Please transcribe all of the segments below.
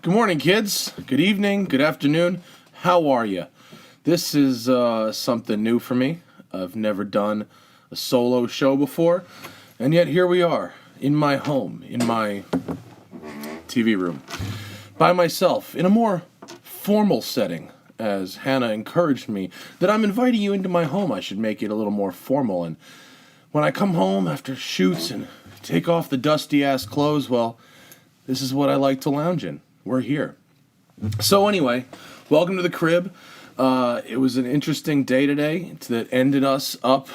Good morning, kids. Good evening. Good afternoon. How are you? This is something new for me. I've never done a solo show before, and yet here we are in my home, in my TV room, by myself, in a more formal setting, as Hanna encouraged me that I'm inviting you into my home. I should make it a little more formal, and when I come home after shoots and take off the dusty-ass clothes, well, this is what I like to lounge in. We're here. So anyway, welcome to the crib. It was an interesting day today that ended us up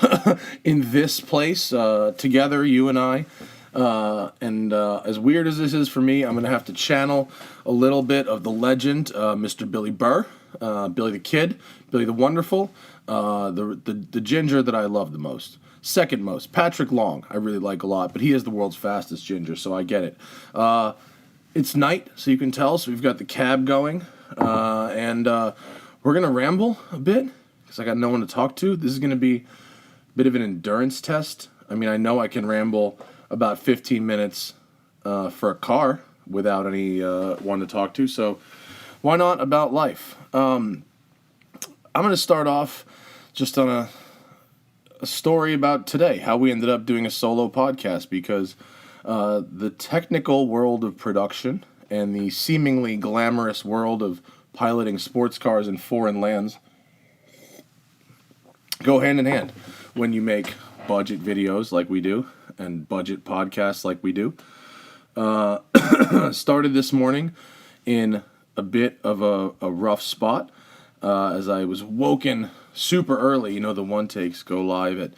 in this place together, you and I. And as weird as this is for me, I'm going to have to channel a little bit of the legend, Mr. Billy Burr, Billy the Kid, Billy the Wonderful, the ginger that I love the most. Second most, Patrick Long, I really like a lot, but he is the world's fastest ginger, so I get it. It's night, so you can tell, so we've got the cab going, and we're going to ramble a bit, because I got no one to talk to. This is going to be a bit of an endurance test. I mean, I know I can ramble about 15 minutes for a car without any one to talk to, so why not about life? I'm going to start off just on a story about today, how we ended up doing a solo podcast, because the technical world of production and the seemingly glamorous world of piloting sports cars in foreign lands go hand in hand when you make budget videos like we do and budget podcasts like we do. Started this morning in a bit of a rough spot as I was woken super early. You know, the one takes go live at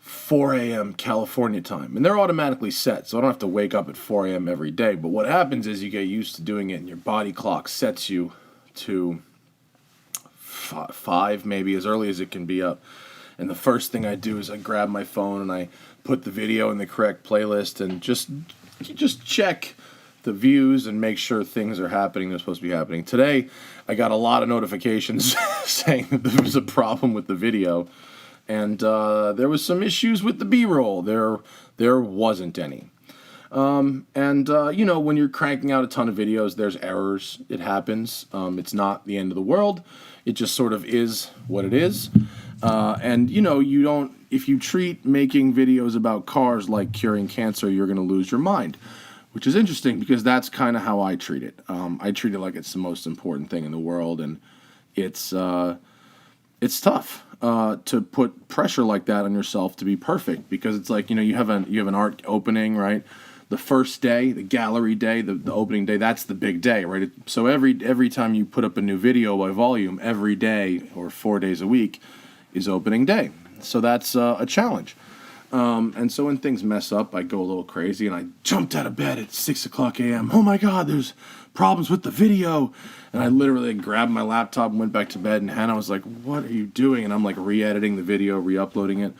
4 a.m. California time, and they're automatically set, so I don't have to wake up at 4 a.m. every day. But what happens is you get used to doing it, and your body clock sets you to 5, maybe as early as it can be up. And the first thing I do is I grab my phone and I put the video in the correct playlist and just check the views and make sure things are happening they're supposed to be happening. Today, I got a lot of notifications saying that there was a problem with the video. And there was some issues with the B-roll. There wasn't any. You know, when you're cranking out a ton of videos, there's errors. It happens. It's not the end of the world. It just sort of is what it is. And, you know, if you treat making videos about cars like curing cancer, you're going to lose your mind. Which is interesting because that's kind of how I treat it. I treat it like it's the most important thing in the world. And it's tough. To put pressure like that on yourself to be perfect, because it's like, you know, you have an art opening, right? The first day, the gallery day, the opening day, that's the big day, right? So every time you put up a new video by volume, every day or 4 days a week is opening day. So that's a challenge. And so when things mess up, I go a little crazy, and I jumped out of bed at 6 o'clock a.m. Oh my God, there's problems with the video. And I literally grabbed my laptop and went back to bed, and Hanna was like, what are you doing? And I'm like re-editing the video, re-uploading it.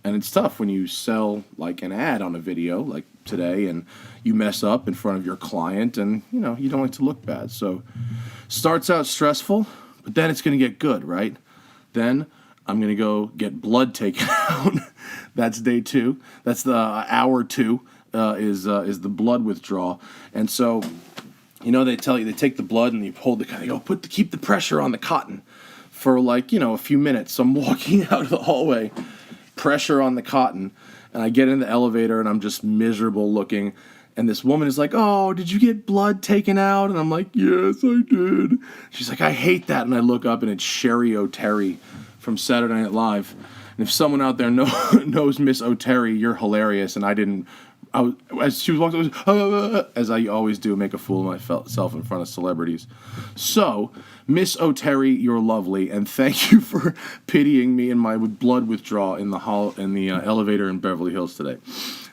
And it's tough when you sell like an ad on a video like today and you mess up in front of your client, and you know, you don't like to look bad. So starts out stressful, but then it's going to get good, right? Then I'm going to go get blood taken out. That's day 2. That's the hour 2 is the blood withdrawal. And so, you know, they tell you, they take the blood and you hold they go, keep the pressure on the cotton for like, you know, a few minutes. So I'm walking out of the hallway, pressure on the cotton, and I get in the elevator and I'm just miserable looking. And this woman is like, oh, did you get blood taken out? And I'm like, yes, I did. She's like, I hate that. And I look up and it's Sherry O'Terry from Saturday Night Live. And if someone out there knows Miss O'Terry, you're hilarious. And as she was walking, as I always do, make a fool of myself in front of celebrities. So, Miss O'Terry, you're lovely, and thank you for pitying me in my blood withdrawal in the elevator in Beverly Hills today.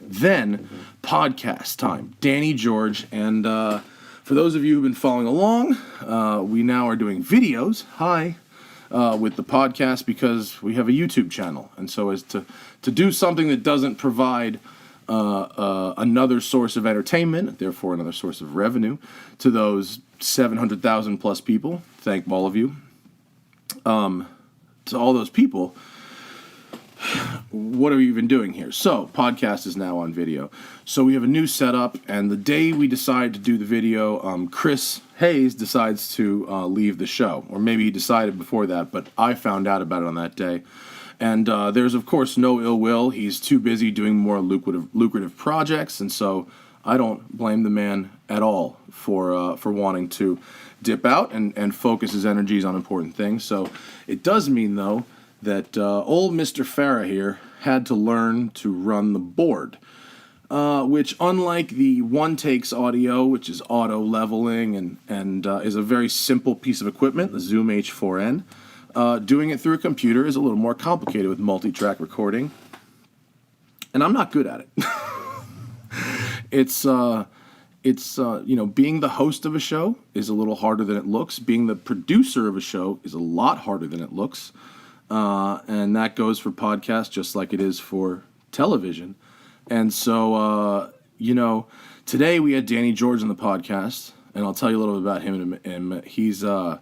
Then, podcast time. Danny George, and for those of you who've been following along, we now are doing videos. Hi. With the podcast, because we have a YouTube channel, and so as to do something that doesn't provide another source of entertainment, therefore another source of revenue to those 700,000 plus people. Thank all of you. To all those people, what are we even doing here? So, podcast is now on video. So we have a new setup, and the day we decide to do the video, Chris Hayes decides to leave the show. Or maybe he decided before that, but I found out about it on that day. And there's, of course, no ill will. He's too busy doing more lucrative projects, and so I don't blame the man at all for wanting to dip out and focus his energies on important things. So it does mean, though, that old Mr. Farah here had to learn to run the board, which, unlike the One Takes audio, which is auto leveling and is a very simple piece of equipment, the Zoom H4n, doing it through a computer is a little more complicated with multi-track recording, and I'm not good at it. It's being the host of a show is a little harder than it looks. Being the producer of a show is a lot harder than it looks. And that goes for podcasts just like it is for television. And so, today we had Danny George on the podcast, and I'll tell you a little bit about him. He's a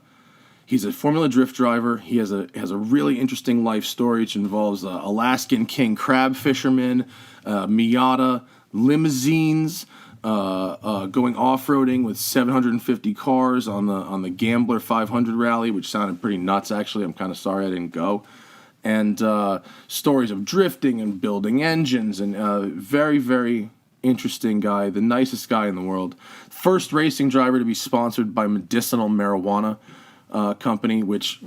Formula Drift driver. He has a really interesting life story, which involves Alaskan king crab fishermen, Miata, limousines, going off-roading with 750 cars on the Gambler 500 rally, which sounded pretty nuts, actually. I'm kind of sorry I didn't go. And stories of drifting and building engines, and very, very interesting guy, the nicest guy in the world. First racing driver to be sponsored by medicinal marijuana company, which,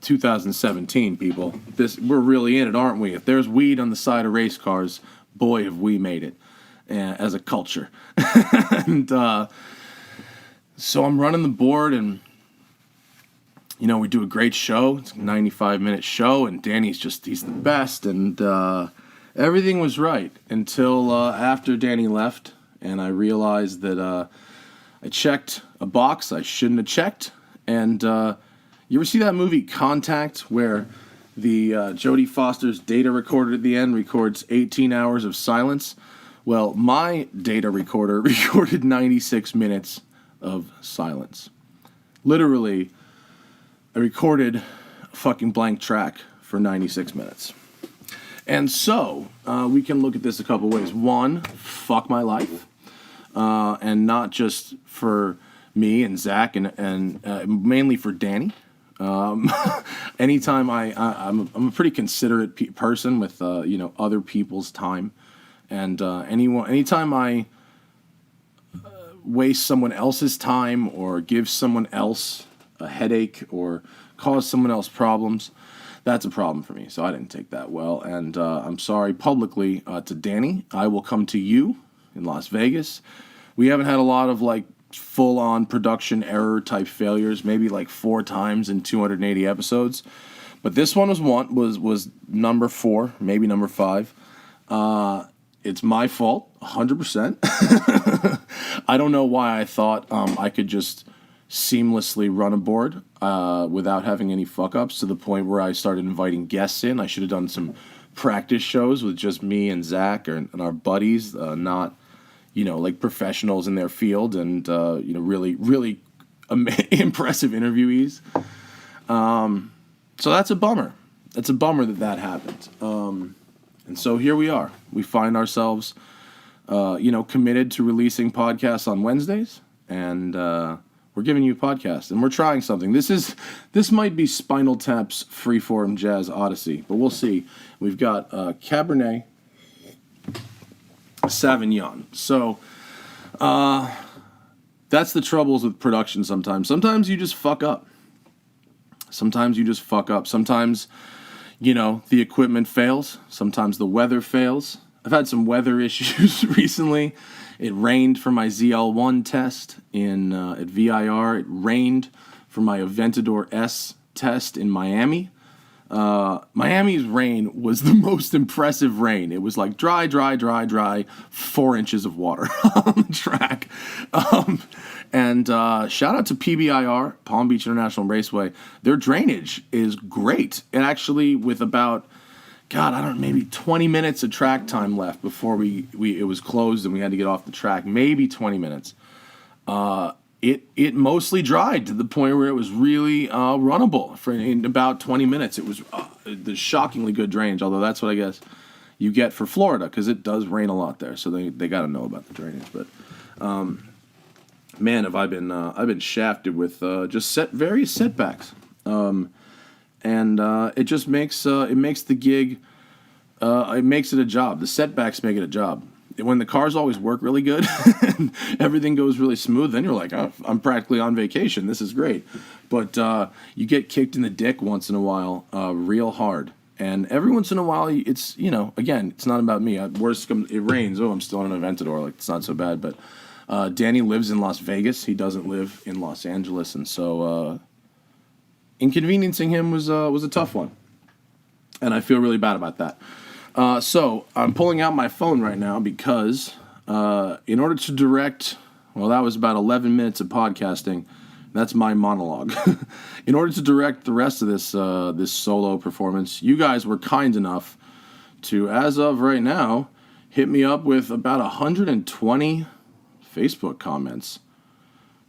2017, people. We're really in it, aren't we? If there's weed on the side of race cars, boy, have we made it. As a culture. And so I'm running the board, and we do a great show. It's a 95-minute show, and Danny's he's the best, and everything was right until after Danny left, and I realized that I checked a box I shouldn't have checked. And you ever see that movie Contact, where the Jodie Foster's data recorder at the end records 18 hours of silence? Well, my data recorder recorded 96 minutes of silence. Literally, I recorded a fucking blank track for 96 minutes. And so, we can look at this a couple ways. One, fuck my life. And not just for me and Zach, and mainly for Danny. Anytime I'm a pretty considerate person with, other people's time. And anytime I waste someone else's time or give someone else a headache or cause someone else problems, that's a problem for me. So I didn't take that well. And I'm sorry publicly to Danny. I will come to you in Las Vegas. We haven't had a lot of full-on production error type failures, maybe 4 times in 280 episodes. But this one was number 4, maybe number 5. It's my fault, 100%. I don't know why I thought I could just seamlessly run a board without having any fuck-ups, to the point where I started inviting guests in. I should have done some practice shows with just me and Zach and our buddies, not, professionals in their field, and, really, really impressive interviewees. So that's a bummer. It's a bummer that happened. And so here we are. We find ourselves, committed to releasing podcasts on Wednesdays, and we're giving you a podcast, and we're trying something. This might be Spinal Tap's Freeform Jazz Odyssey, but we'll see. We've got Cabernet Sauvignon. So that's the troubles with production sometimes. Sometimes you just fuck up. Sometimes, the equipment fails. Sometimes the weather fails. I've had some weather issues recently. It rained for my ZL1 test at VIR. It rained for my Aventador S test in Miami. Miami's rain was the most impressive rain. It was dry, 4 inches of water on the track. And shout out to PBIR, Palm Beach International Raceway. Their drainage is great. And actually, with about, maybe 20 minutes of track time left before it was closed and we had to get off the track, maybe 20 minutes. It mostly dried to the point where it was really runnable. In about 20 minutes, it the shockingly good drainage, although that's what I guess you get for Florida, because it does rain a lot there, so they got to know about the drainage. But man, have I've been shafted with just various setbacks, and it just makes the gig, it makes it a job. The setbacks make it a job. When the cars always work really good and everything goes really smooth, then you're like, oh, I'm practically on vacation. This is great. But you get kicked in the dick once in a while, real hard. And every once in a while, it's, again, it's not about me. Worst comes, it rains. Oh, I'm still on an Aventador. Like, it's not so bad. But Danny lives in Las Vegas. He doesn't live in Los Angeles. And so inconveniencing him was a tough one. And I feel really bad about that. So I'm pulling out my phone right now because in order to direct, well, that was about 11 minutes of podcasting. That's my monologue. In order to direct the rest of this solo performance, you guys were kind enough to, as of right now, hit me up with about 120 Facebook comments,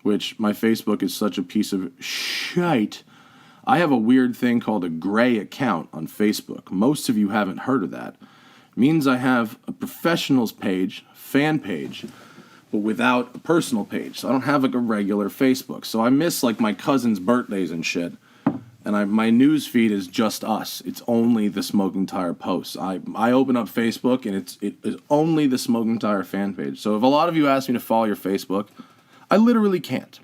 which my Facebook is such a piece of shite. I have a weird thing called a gray account on Facebook. Most of you haven't heard of that. It means I have a professionals page, fan page, but without a personal page. So I don't have like a regular Facebook. So I miss like my cousin's birthdays and shit. And my news feed is just us. It's only the Smoking Tire posts. I open up Facebook and it is only the Smoking Tire fan page. So if a lot of you ask me to follow your Facebook, I literally can't.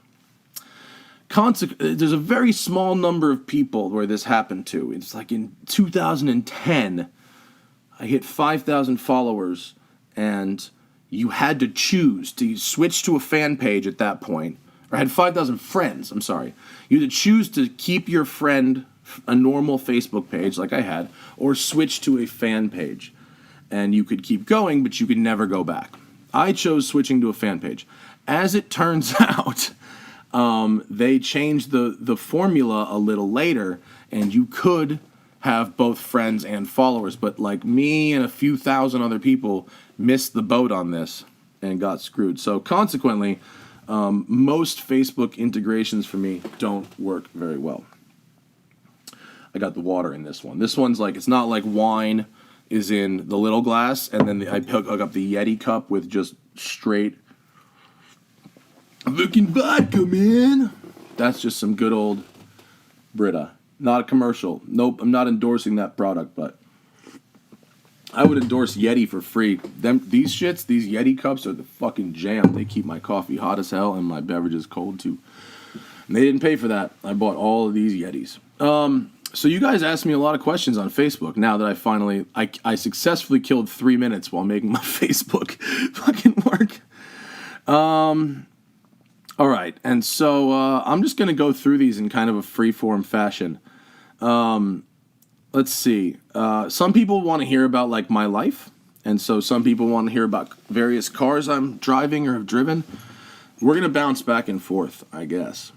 There's a very small number of people where this happened to. It's like in 2010, I hit 5,000 followers, and you had to choose to switch to a fan page at that point. Or I had 5,000 friends, I'm sorry. You had to choose to keep your friend a normal Facebook page like I had, or switch to a fan page. And you could keep going, but you could never go back. I chose switching to a fan page. As it turns out, they changed the formula a little later, and you could have both friends and followers. But like me and a few thousand other people missed the boat on this and got screwed. So consequently, most Facebook integrations for me don't work very well. I got the water in this one. This one's like, it's not like wine is in the little glass, and then I hook up the Yeti cup with just straight looking vodka, man. That's just some good old Brita. Not a commercial. Nope, I'm not endorsing that product, but I would endorse Yeti for free. These Yeti cups are the fucking jam. They keep my coffee hot as hell and my beverages cold too. And they didn't pay for that. I bought all of these Yetis. So you guys asked me a lot of questions on Facebook. Now that I successfully killed 3 minutes while making my Facebook fucking work. All right, and so I'm just going to go through these in kind of a free-form fashion. Let's see. Some people want to hear about, like, my life, and so some people want to hear about various cars I'm driving or have driven. We're going to bounce back and forth, I guess.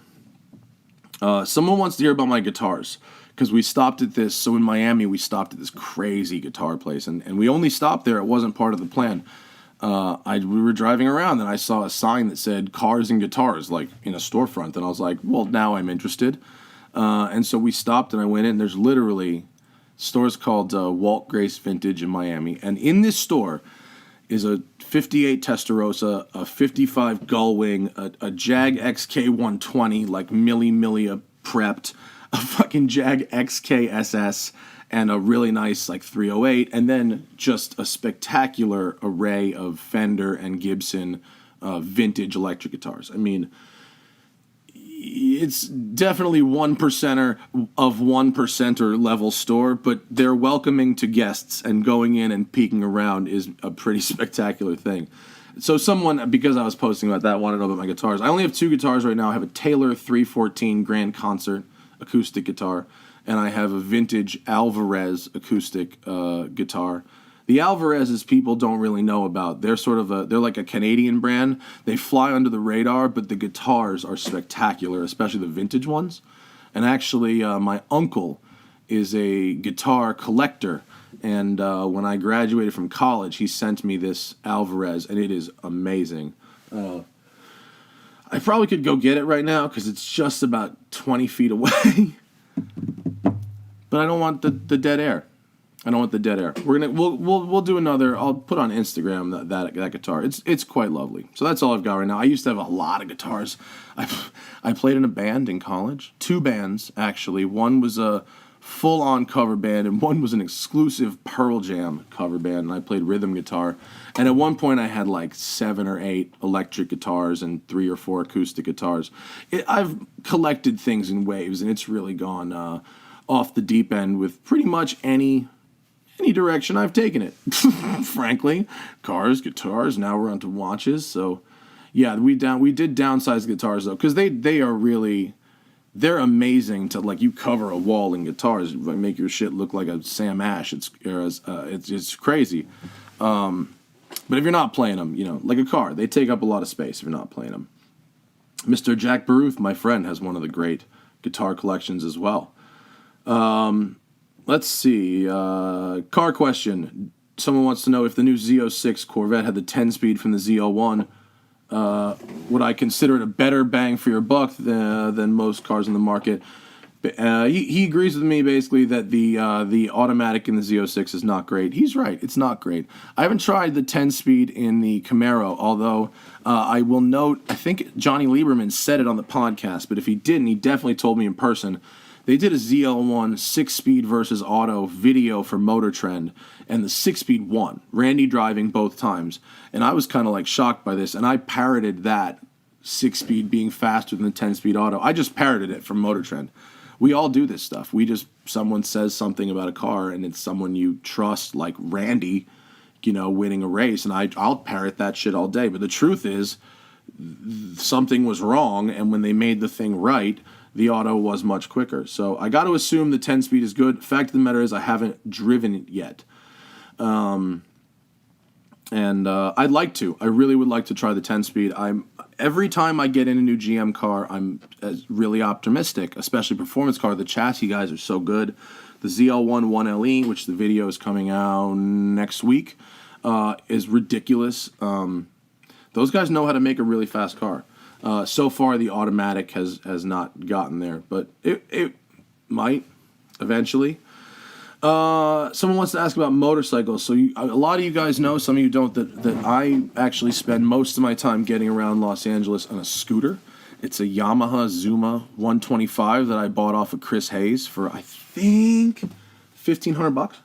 Someone wants to hear about my guitars, because we stopped at this, so in Miami we stopped at this crazy guitar place, and we only stopped there. It wasn't part of the plan. We were driving around and I saw a sign that said cars and guitars, like in a storefront. And I was like, well, now I'm interested. And so we stopped and I went in. There's literally stores called Walt Grace Vintage in Miami. And in this store is a 58 Testarossa, a 55 Gullwing, a Jag XK 120, like Millia prepped, a fucking Jag XK SS, and a really nice like 308, and then just a spectacular array of Fender and Gibson vintage electric guitars. I mean, it's definitely 1%er of 1%er level store, but they're welcoming to guests, and going in and peeking around is a pretty spectacular thing. So someone, because I was posting about that, wanted to know about my guitars. I only have 2 guitars right now. I have a Taylor 314 Grand Concert acoustic guitar, and I have a vintage Alvarez acoustic guitar. The Alvarez's people don't really know about. They're they're like a Canadian brand. They fly under the radar, but the guitars are spectacular, especially the vintage ones. And actually, my uncle is a guitar collector, and when I graduated from college, he sent me this Alvarez, and it is amazing. I probably could go get it right now because it's just about 20 feet away. but I don't want the dead air. I don't want the dead air. We'll do another. I'll put on Instagram that guitar. It's quite lovely. So that's all I've got right now. I used to have a lot of guitars. I played in a band in college. 2 bands actually. One was a full-on cover band, and one was an exclusive Pearl Jam cover band. And I played rhythm guitar. And at one point, I had like 7 or 8 electric guitars and 3 or 4 acoustic guitars. I've collected things in waves, and it's really gone off the deep end with pretty much any direction I've taken it. Frankly, cars, guitars. Now we're onto watches. So, yeah, we did downsize guitars though, because they are really. They're amazing to, like, you cover a wall in guitars, like, make your shit look like a Sam Ash. It's crazy. But if you're not playing them, like a car, they take up a lot of space if you're not playing them. Mr. Jack Baruth, my friend, has one of the great guitar collections as well. Let's see. Car question. Someone wants to know if the new Z06 Corvette had the 10-speed from the Z01. Would I consider it a better bang for your buck than most cars in the market? He agrees with me basically that the automatic in the Z06 is not great. He's right. It's not great. I haven't tried the 10-speed in the Camaro, although I will note, I think Johnny Lieberman said it on the podcast, but if he didn't, he definitely told me in person. They did a ZL1 6-speed versus auto video for Motor Trend, and the 6-speed won. Randy driving both times. And I was kind of like shocked by this, and I parroted that 6-speed being faster than the 10-speed auto. I just parroted it from Motor Trend. We all do this stuff. Someone says something about a car, and it's someone you trust, like Randy, winning a race, and I'll parrot that shit all day. But the truth is, something was wrong, and when they made the thing right, the auto was much quicker. So I got to assume the 10-speed is good. Fact of the matter is I haven't driven it yet. And I'd like to. I really would like to try the 10-speed. Every time I get in a new GM car, I'm really optimistic, especially performance car. The chassis guys are so good. The ZL1 1LE, which the video is coming out next week, is ridiculous. Those guys know how to make a really fast car. So far, the automatic has not gotten there, but it might eventually. Someone wants to ask about motorcycles. So a lot of you guys know, some of you don't, that I actually spend most of my time getting around Los Angeles on a scooter. It's a Yamaha Zuma 125 that I bought off of Chris Hayes for, I think, $1,500.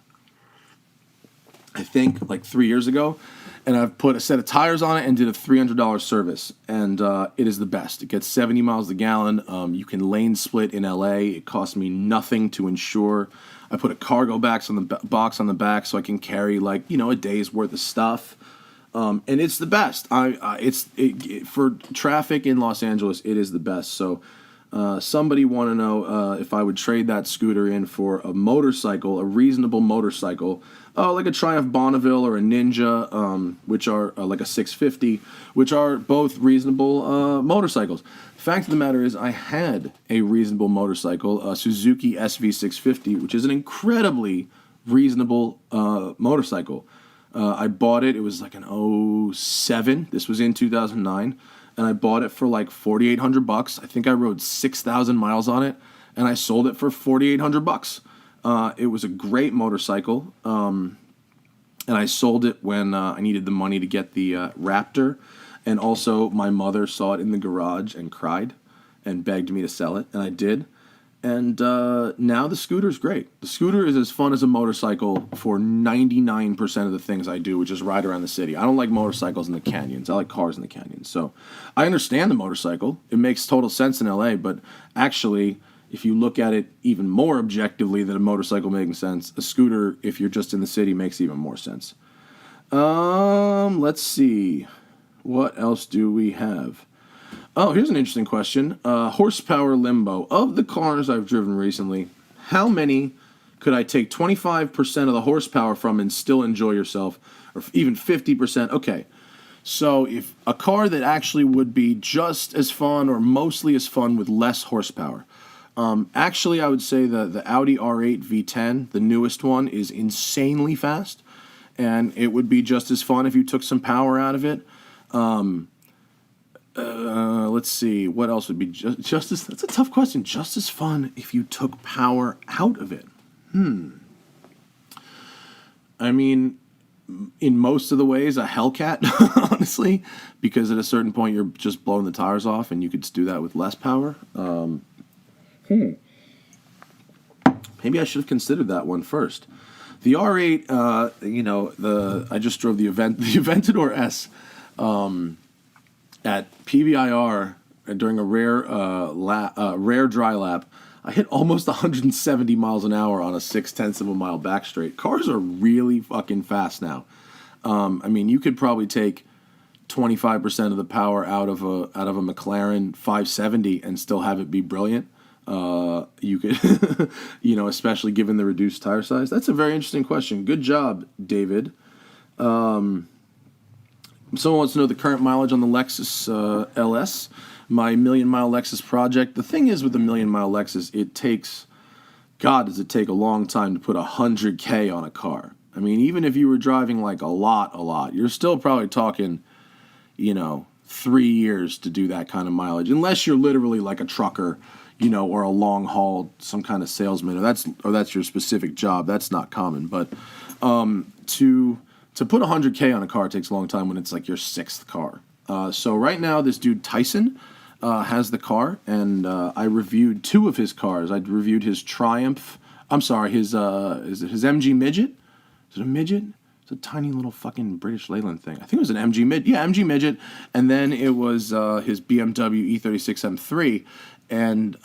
I think, like 3 years ago. And I've put a set of tires on it and did a $300 service. And it is the best. It gets 70 miles a gallon. You can lane split in LA. It costs me nothing to insure. I put a cargo box on the back so I can carry a day's worth of stuff. And it's the best. For traffic in Los Angeles, it is the best. So somebody want to know if I would trade that scooter in for a motorcycle, a reasonable motorcycle, like a Triumph Bonneville or a Ninja, which are like a 650, which are both reasonable motorcycles. Fact of the matter is, I had a reasonable motorcycle, a Suzuki SV650, which is an incredibly reasonable motorcycle. I bought it. It was like an 07. This was in 2009. And I bought it for like $4,800. I think I rode 6,000 miles on it, and I sold it for $4,800. It was a great motorcycle, and I sold it when I needed the money to get the Raptor, and also my mother saw it in the garage and cried and begged me to sell it, and I did. And now the scooter's great. The scooter is as fun as a motorcycle for 99% of the things I do, which is ride around the city. I don't like motorcycles in the canyons. I like cars in the canyons. So I understand the motorcycle. It makes total sense in LA, but actually, if you look at it even more objectively than a motorcycle making sense, a scooter, if you're just in the city, makes even more sense. Let's see. What else do we have? Oh, here's an interesting question. Horsepower limbo. Of the cars I've driven recently, how many could I take 25% of the horsepower from and still enjoy yourself? Or even 50%? Okay. So if a car that actually would be just as fun or mostly as fun with less horsepower. Actually, I would say the Audi R8 V10, the newest one, is insanely fast. And it would be just as fun if you took some power out of it. Let's see. What else would be just as... That's a tough question. Just as fun if you took power out of it. I mean, in most of the ways, a Hellcat, honestly, because at a certain point you're just blowing the tires off, and you could do that with less power. Maybe I should have considered that one first. The R8, I just drove the Aventador S at PBIR during a rare dry lap. I hit almost 170 miles an hour on a 0.6 of a mile back straight. Cars are really fucking fast now. I mean, you could probably take 25% of the power out of a McLaren 570 and still have it be brilliant. You could, especially given the reduced tire size. That's a very interesting question. Good job, David. Someone wants to know the current mileage on the Lexus LS. My million-mile Lexus project. The thing is with the million-mile Lexus, does it take a long time to put 100K on a car. I mean, even if you were driving like a lot, you're still probably talking, 3 years to do that kind of mileage. Unless you're literally like a trucker, or a long haul, some kind of salesman, or that's your specific job. That's not common. But to put 100K on a car takes a long time when it's like your sixth car. So right now, this dude Tyson has the car, and I reviewed 2 of his cars. I reviewed his Triumph. I'm sorry, his MG Midget? Is it a Midget? It's a tiny little fucking British Leyland thing. I think it was an MG Midget. Yeah, MG Midget. And then it was his BMW E36 M3. And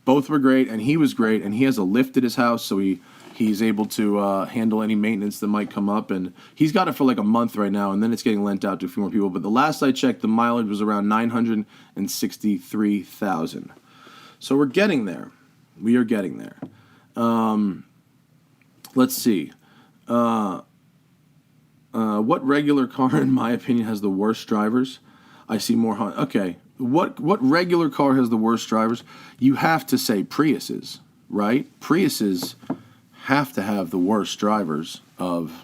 both were great, and he was great. And he has a lift at his house, so he's able to handle any maintenance that might come up. And he's got it for like a month right now, and then it's getting lent out to a few more people. But the last I checked, the mileage was around 963,000. So we're getting there. We are getting there. Let's see. What regular car, in my opinion, has the worst drivers? I see more. Okay. What regular car has the worst drivers? You have to say Priuses, right? Priuses have to have the worst drivers of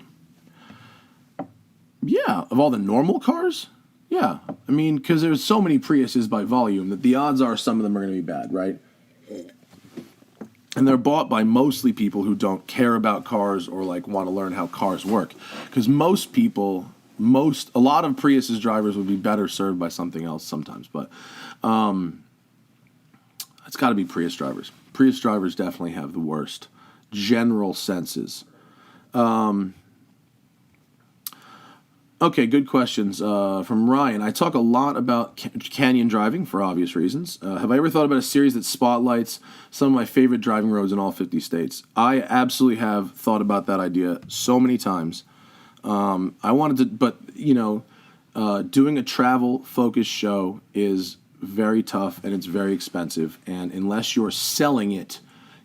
all the normal cars. Yeah, I mean, because there's so many Priuses by volume that the odds are some of them are going to be bad, right? And they're bought by mostly people who don't care about cars or like want to learn how cars work. Because a lot of Prius's drivers would be better served by something else sometimes. But it's got to be Prius drivers. Prius drivers definitely have the worst general senses. Okay, good questions from Ryan. I talk a lot about canyon driving for obvious reasons. Have I ever thought about a series that spotlights some of my favorite driving roads in all 50 states? I absolutely have thought about that idea so many times. I wanted to, but, doing a travel-focused show is very tough and it's very expensive. And unless you're selling it,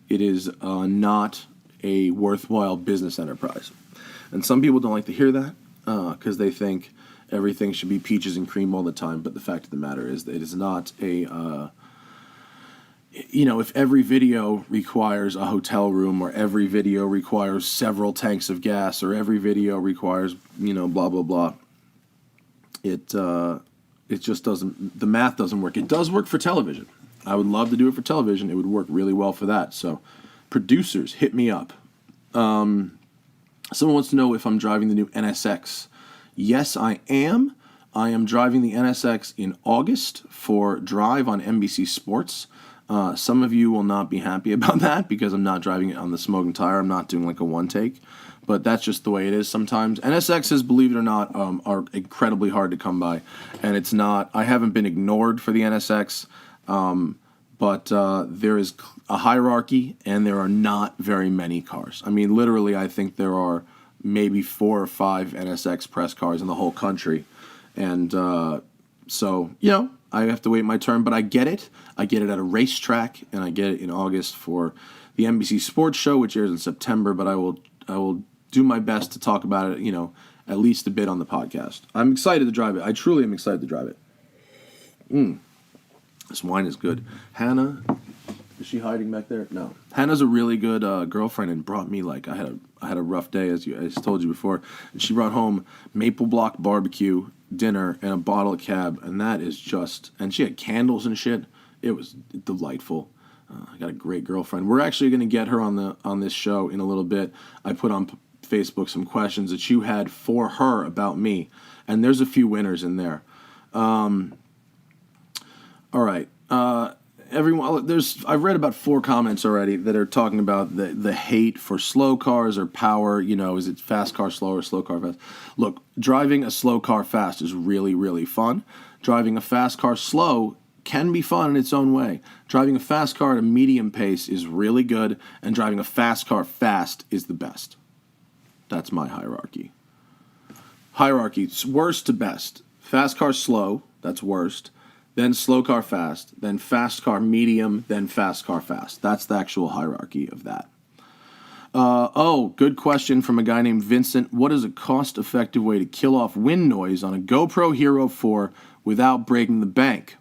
it is not a worthwhile business enterprise. And some people don't like to hear that. Because they think everything should be peaches and cream all the time, but the fact of the matter is that it is not a, if every video requires a hotel room, or every video requires several tanks of gas, or every video requires, blah, blah, blah, it just doesn't, the math doesn't work. It does work for television. I would love to do it for television. It would work really well for that. So producers, hit me up. Someone wants to know if I'm driving the new NSX. Yes, I am. I am driving the NSX in August for Drive on NBC Sports. Some of you will not be happy about that because I'm not driving it on the smoking tire. I'm not doing like a one take. But that's just the way it is sometimes. NSXs, believe it or not, are incredibly hard to come by. And it's not, I haven't been ignored for the NSX. But there is a hierarchy, and there are not very many cars. I mean, literally, I think there are maybe 4 or 5 NSX press cars in the whole country. And so, I have to wait my turn, but I get it. I get it at a racetrack, and I get it in August for the NBC Sports Show, which airs in September. But I will do my best to talk about it, at least a bit on the podcast. I'm excited to drive it. I truly am excited to drive it. This wine is good. Hanna, is she hiding back there? No. Hannah's a really good girlfriend and brought me, like, I had a rough day, as I told you before. And she brought home Maple Block barbecue, dinner, and a bottle of cab. And that is just, and she had candles and shit. It was delightful. I got a great girlfriend. We're actually going to get her on this show in a little bit. I put on Facebook some questions that you had for her about me, and there's a few winners in there. All right. Everyone, I've read about 4 comments already that are talking about the hate for slow cars or power. Is it fast car slow or slow car fast? Look, driving a slow car fast is really, really fun. Driving a fast car slow can be fun in its own way. Driving a fast car at a medium pace is really good, and driving a fast car fast is the best. That's my hierarchy. It's worst to best. Fast car slow, that's worst. Then slow car fast. Then fast car medium. Then fast car fast. That's the actual hierarchy of that. Good question from a guy named Vincent. What is a cost-effective way to kill off wind noise on a GoPro Hero 4 without breaking the bank?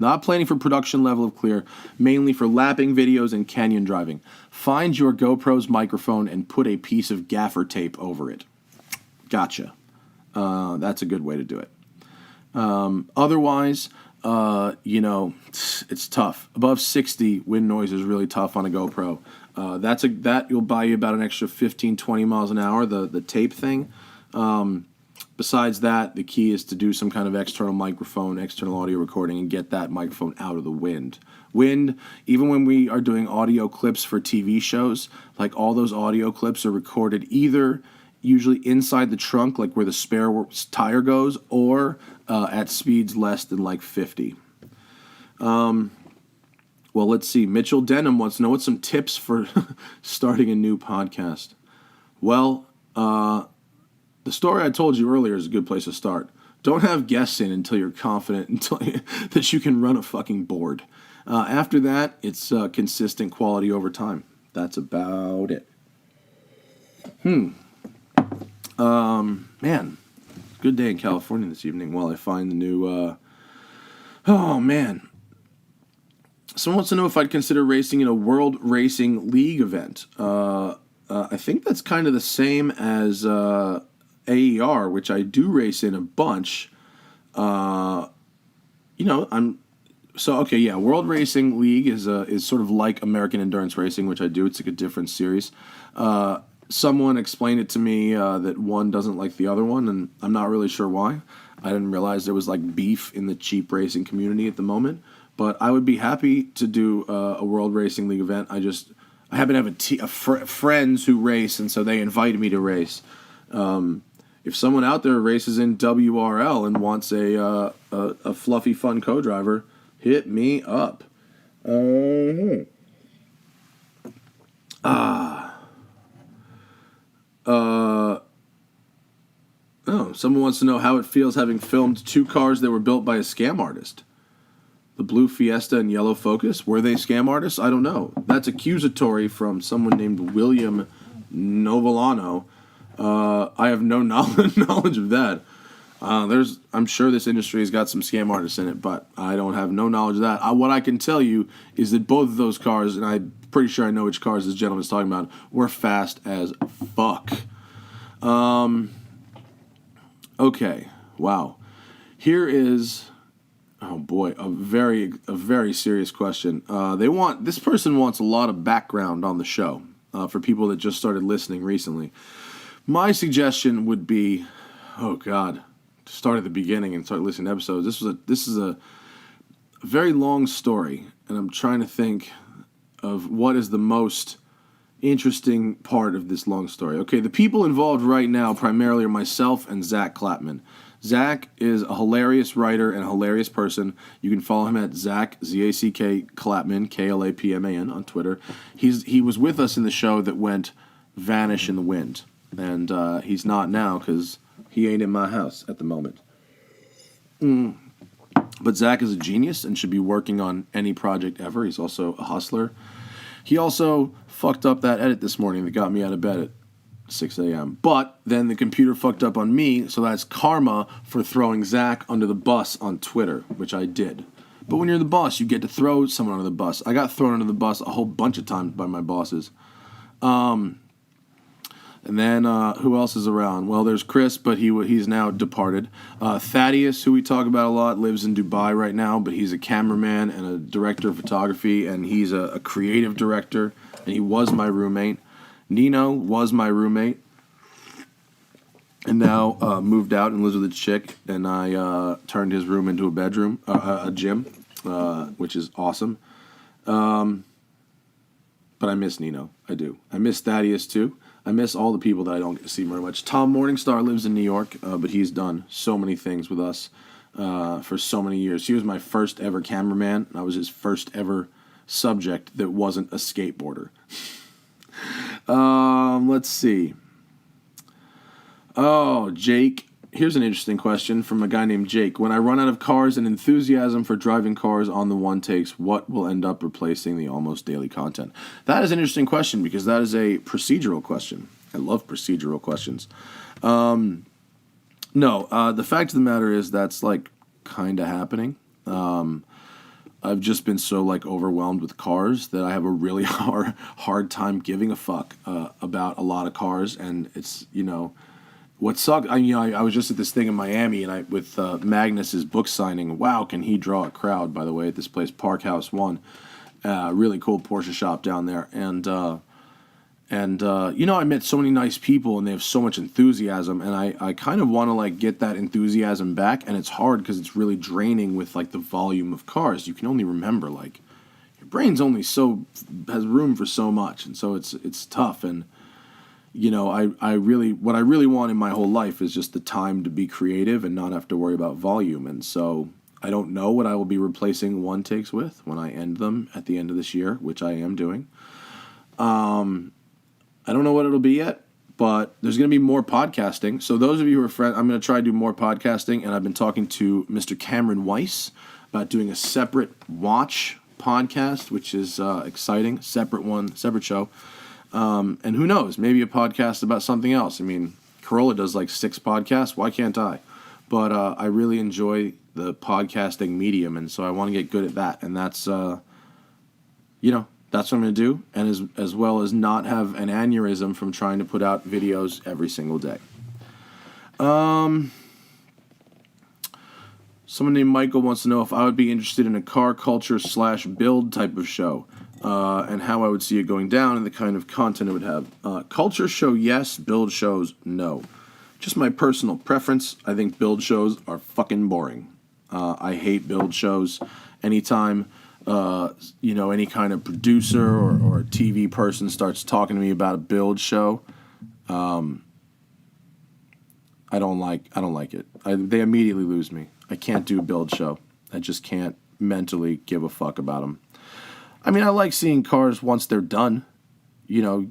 Not planning for production level of clear, mainly for lapping videos and canyon driving. Find your GoPro's microphone and put a piece of gaffer tape over it. Gotcha. That's a good way to do it. Otherwise, it's tough. Above 60, wind noise is really tough on a GoPro. That will buy you about an extra 15, 20 miles an hour, the tape thing. Besides that, the key is to do some kind of external microphone, external audio recording, and get that microphone out of the wind. Even when we are doing audio clips for TV shows, like all those audio clips are recorded either usually inside the trunk, like where the spare tire goes, or at speeds less than like 50. Well, let's see. Mitchell Denham wants to know what's some tips for starting a new podcast. Well, the story I told you earlier is a good place to start. Don't have guests in until you're confident that you can run a fucking board. After that, it's consistent quality over time. That's about it. Man, good day in California this evening while I find the new, oh man. Someone wants to know if I'd consider racing in a World Racing League event. I think that's kind of the same as AER, which I do race in a bunch. World Racing League is sort of like American Endurance Racing, which I do. It's like a different series. Someone explained it to me that one doesn't like the other one, and I'm not really sure why. I didn't realize there was like beef in the cheap racing community at the moment, but I would be happy to do a World Racing League event. I happen to have friends who race, and so they invited me to race. If someone out there races in WRL and wants a fluffy, fun co-driver, hit me up. Someone wants to know how it feels having filmed 2 cars that were built by a scam artist. The blue Fiesta and yellow Focus, were they scam artists? I don't know. That's accusatory from someone named William Novellano. I have no knowledge of that. I'm sure this industry has got some scam artists in it, but I don't have no knowledge of that. What I can tell you is that both of those cars, and I'm pretty sure I know which cars this gentleman is talking about, were fast as fuck. Okay, wow. Here is, oh boy, a very serious question. This person wants a lot of background on the show for people that just started listening recently. My suggestion would be, start at the beginning and start listening to episodes. This is a very long story, and I'm trying to think of what is the most interesting part of this long story. Okay, the people involved right now primarily are myself and Zach Klapman. Zach is a hilarious writer and a hilarious person. You can follow him at Zach, Z-A-C-K, Klapman, K-L-A-P-M-A-N on Twitter. He was with us in the show that went vanish in the wind. And he's not now because he ain't in my house at the moment. But Zach is a genius and should be working on any project ever. He's also a hustler. He also fucked up that edit this morning that got me out of bed at 6 a.m. But then the computer fucked up on me, so that's karma for throwing Zach under the bus on Twitter, which I did. But when you're the boss, you get to throw someone under the bus. I got thrown under the bus a whole bunch of times by my bosses. And then who else is around? Well, there's Chris, but he's now departed. Thaddeus, who we talk about a lot, lives in Dubai right now, but he's a cameraman and a director of photography, and he's a creative director, and he was my roommate. Nino was my roommate, and now moved out and lives with a chick, and I turned his room into a bedroom, a gym, which is awesome. But I miss Nino. I do. I miss Thaddeus, too. I miss all the people that I don't get to see very much. Tom Morningstar lives in New York, but he's done so many things with us for so many years. He was my first ever cameraman, and I was his first ever subject that wasn't a skateboarder. Let's see. Oh, Jake. Here's an interesting question from a guy named Jake. When I run out of cars and enthusiasm for driving cars on the one takes, what will end up replacing the almost daily content? That is an interesting question because that is a procedural question. I love procedural questions. The fact of the matter is that's like kind of happening. I've just been so like overwhelmed with cars that I have a really hard time giving a fuck about a lot of cars, and it's, what sucked, I was just at this thing in Miami, and with Magnus's book signing. Wow, can he draw a crowd, by the way, at this place, Park House 1. Really cool Porsche shop down there. And I met so many nice people, and they have so much enthusiasm, and I kind of want to, like, get that enthusiasm back, and it's hard because it's really draining with, like, the volume of cars. You can only remember, like, your brain's only has room for so much, and so it's tough, and what I really want in my whole life is just the time to be creative and not have to worry about volume. And so I don't know what I will be replacing one takes with when I end them at the end of this year, which I am doing. I don't know what it'll be yet, but there's going to be more podcasting. So those of you who are friends, I'm going to try to do more podcasting, and I've been talking to Mr. Cameron Weiss about doing a separate watch podcast, which is exciting. Separate show. And who knows, maybe a podcast about something else. I mean, Corolla does like 6 podcasts. Why can't I? But I really enjoy the podcasting medium, and so I want to get good at that. And that's, that's what I'm going to do, and as well as not have an aneurysm from trying to put out videos every single day. Someone named Michael wants to know if I would be interested in a car culture / build type of show. And how I would see it going down and the kind of content it would have. Culture show, yes. Build shows, no. Just my personal preference. I think build shows are fucking boring. I hate build shows. Anytime, any kind of producer or a TV person starts talking to me about a build show, I don't like it. They immediately lose me. I can't do a build show. I just can't mentally give a fuck about them. I mean, I like seeing cars once they're done.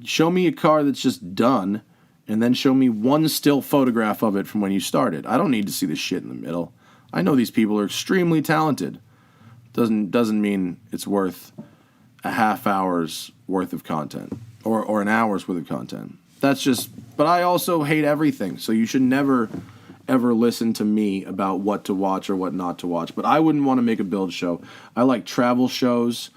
Show me a car that's just done, and then show me one still photograph of it from when you started. I don't need to see the shit in the middle. I know these people are extremely talented. Doesn't mean it's worth a half hour's worth of content or an hour's worth of content. But I also hate everything, so you should never, ever listen to me about what to watch or what not to watch. But I wouldn't want to make a build show. I like travel shows.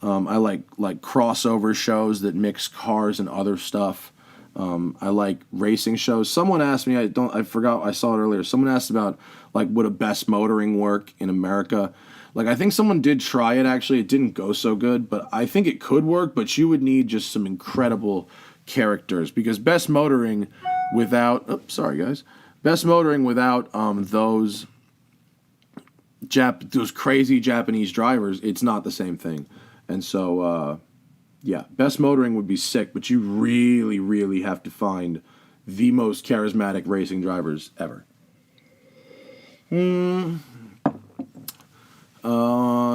I like crossover shows that mix cars and other stuff. I like racing shows. Someone asked me, I forgot, I saw it earlier. Someone asked about, like, would a best motoring work in America? Like, I think someone did try it, actually. It didn't go so good, but I think it could work, but you would need just some incredible characters, because best motoring without, those crazy Japanese drivers, it's not the same thing. And so, best motoring would be sick, but you really, really have to find the most charismatic racing drivers ever.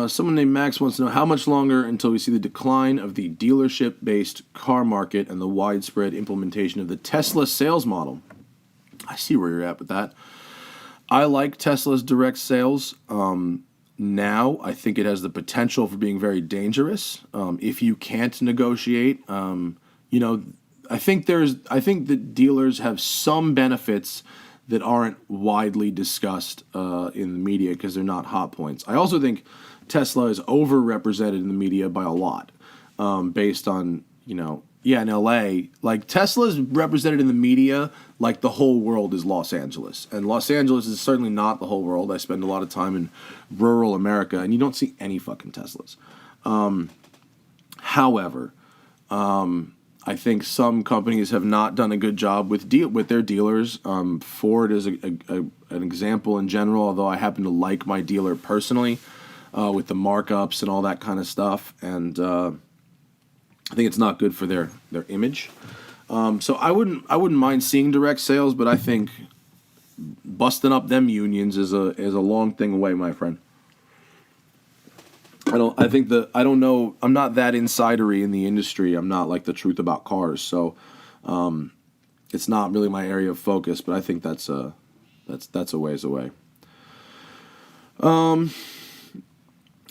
Someone named Max wants to know how much longer until we see the decline of the dealership-based car market and the widespread implementation of the Tesla sales model. I see where you're at with that. I like Tesla's direct sales. Now, I think it has the potential for being very dangerous if you can't negotiate. I think that dealers have some benefits that aren't widely discussed in the media because they're not hot points. I also think Tesla is overrepresented in the media by a lot, based on Yeah, in LA, like Tesla's represented in the media like the whole world is Los Angeles. And Los Angeles is certainly not the whole world. I spend a lot of time in rural America, and you don't see any fucking Teslas. However, I think some companies have not done a good job with their dealers. Ford is an example in general, although I happen to like my dealer personally with the markups and all that kind of stuff. And I think it's not good for their image. So I wouldn't mind seeing direct sales, but I think busting up them unions is a long thing away, my friend. I don't know. I'm not that insidery in the industry. I'm not like the truth about cars, so it's not really my area of focus. But I think that's a ways away.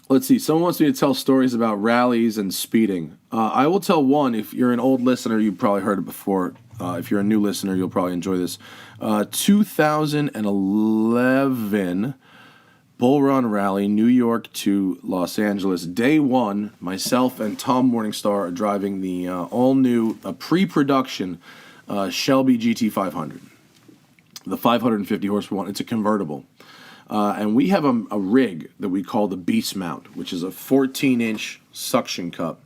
Let's see. Someone wants me to tell stories about rallies and speeding. I will tell one. If you're an old listener, you've probably heard it before. If you're a new listener, you'll probably enjoy this. 2011 Bull Run Rally, New York to Los Angeles. Day one, myself and Tom Morningstar are driving the all-new pre-production Shelby GT500. The 550 horsepower one. It's a convertible. And we have a rig that we call the Beast Mount, which is a 14-inch suction cup.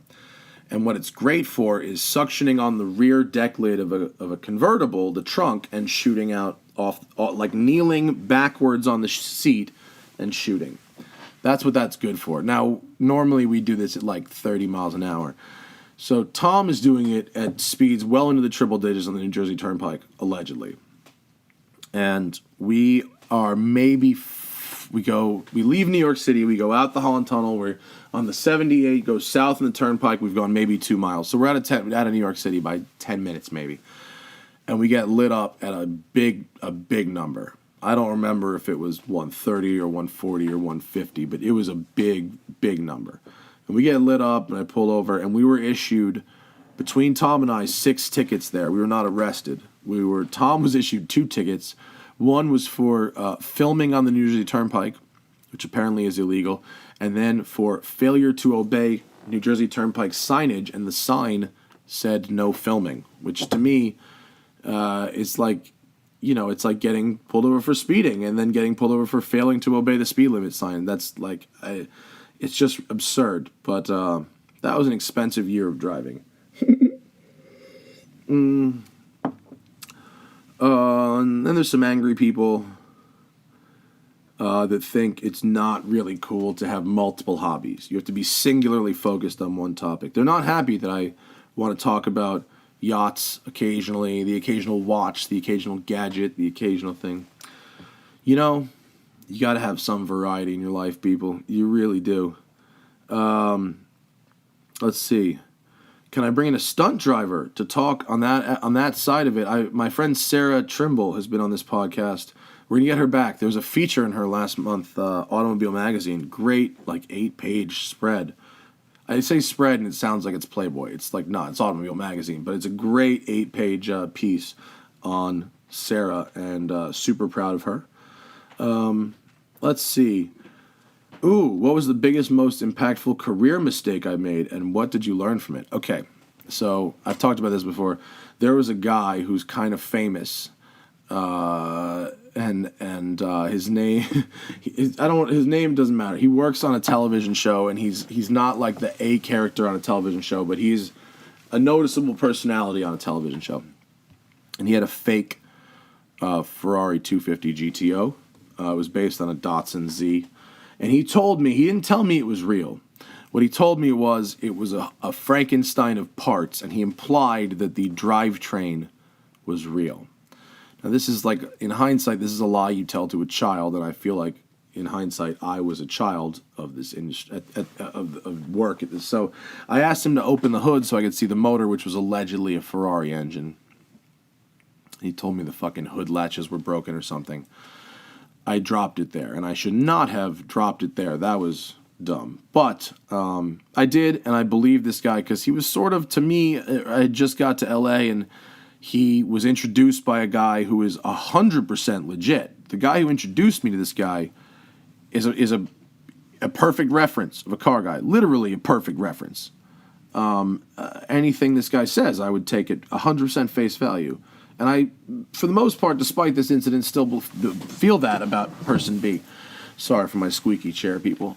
And what it's great for is suctioning on the rear deck lid of a convertible, the trunk, and shooting out off like kneeling backwards on the seat and shooting. That's what that's good for. Now, normally we do this at like 30 miles an hour. So Tom is doing it at speeds well into the triple digits on the New Jersey Turnpike, allegedly. And we are we leave New York City, we go out the Holland Tunnel, we're on the 78, go south on the Turnpike, we've gone maybe 2 miles. So we're out of New York City by 10 minutes maybe. And we get lit up at a big number. I don't remember if it was 130 or 140 or 150, but it was a big number. And we get lit up, and I pull over, and we were issued, between Tom and I, 6 tickets there. We were not arrested. Tom was issued 2 tickets. One was for filming on the New Jersey Turnpike, which apparently is illegal, and then for failure to obey New Jersey Turnpike signage, and the sign said no filming, which to me is like, it's like getting pulled over for speeding and then getting pulled over for failing to obey the speed limit sign. That's like, it's just absurd. But that was an expensive year of driving. And then there's some angry people that think it's not really cool to have multiple hobbies. You have to be singularly focused on one topic. They're not happy that I want to talk about yachts occasionally, the occasional watch, the occasional gadget, the occasional thing. You got to have some variety in your life, people. You really do. Let's see. Can I bring in a stunt driver to talk on that side of it? My friend Sarah Trimble has been on this podcast. We're going to get her back. There was a feature in her last month, Automobile Magazine. Great, 8-page spread. I say spread and it sounds like it's Playboy. It's like, no, it's Automobile Magazine. But it's a great 8-page piece on Sarah, and super proud of her. Let's see. Ooh, what was the biggest, most impactful career mistake I made, and what did you learn from it? Okay, so I've talked about this before. There was a guy who's kind of famous, and his name, his name doesn't matter. He works on a television show, and he's not like the A character on a television show, but he's a noticeable personality on a television show. And he had a fake Ferrari 250 GTO. It was based on a Datsun Z. And he told me, he didn't tell me it was real. What he told me was it was a Frankenstein of parts, and he implied that the drivetrain was real. Now, this is like, in hindsight, this is a lie you tell to a child, and I feel like, in hindsight, I was a child of this industry, of work at this. So I asked him to open the hood so I could see the motor, which was allegedly a Ferrari engine. He told me the fucking hood latches were broken or something. I dropped it there, and I should not have dropped it there. That was dumb. But I did, and I believed this guy because he was sort of, to me, I just got to L.A., and he was introduced by a guy who is 100% legit. The guy who introduced me to this guy is a perfect reference of a car guy. Literally a perfect reference. anything this guy says, I would take it 100% face value. And I, for the most part, despite this incident, still feel that about person B. Sorry for my squeaky chair, people.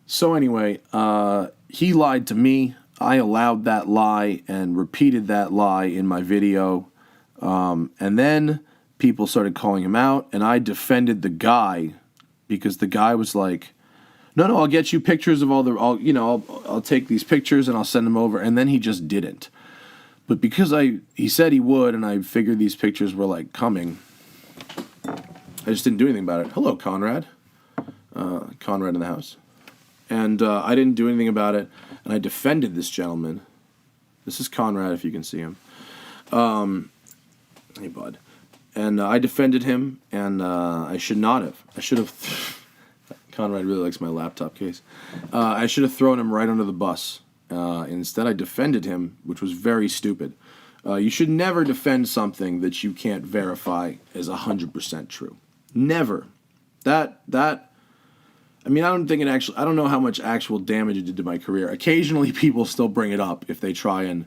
So anyway, he lied to me. I allowed that lie and repeated that lie in my video. And then people started calling him out, and I defended the guy because the guy was like, no, I'll get you pictures of I'll take these pictures and I'll send them over. And then he just didn't. But because he said he would, and I figured these pictures were like coming, I just didn't do anything about it. Hello, Conrad. Conrad in the house. And I didn't do anything about it, and I defended this gentleman. This is Conrad, if you can see him. Hey, bud. And I defended him, and I should not have. I should have... Conrad really likes my laptop case. I should have thrown him right under the bus. Instead, I defended him, which was very stupid. You should never defend something that you can't verify as 100% true. Never. I mean, I don't know how much actual damage it did to my career. Occasionally, people still bring it up if they try and,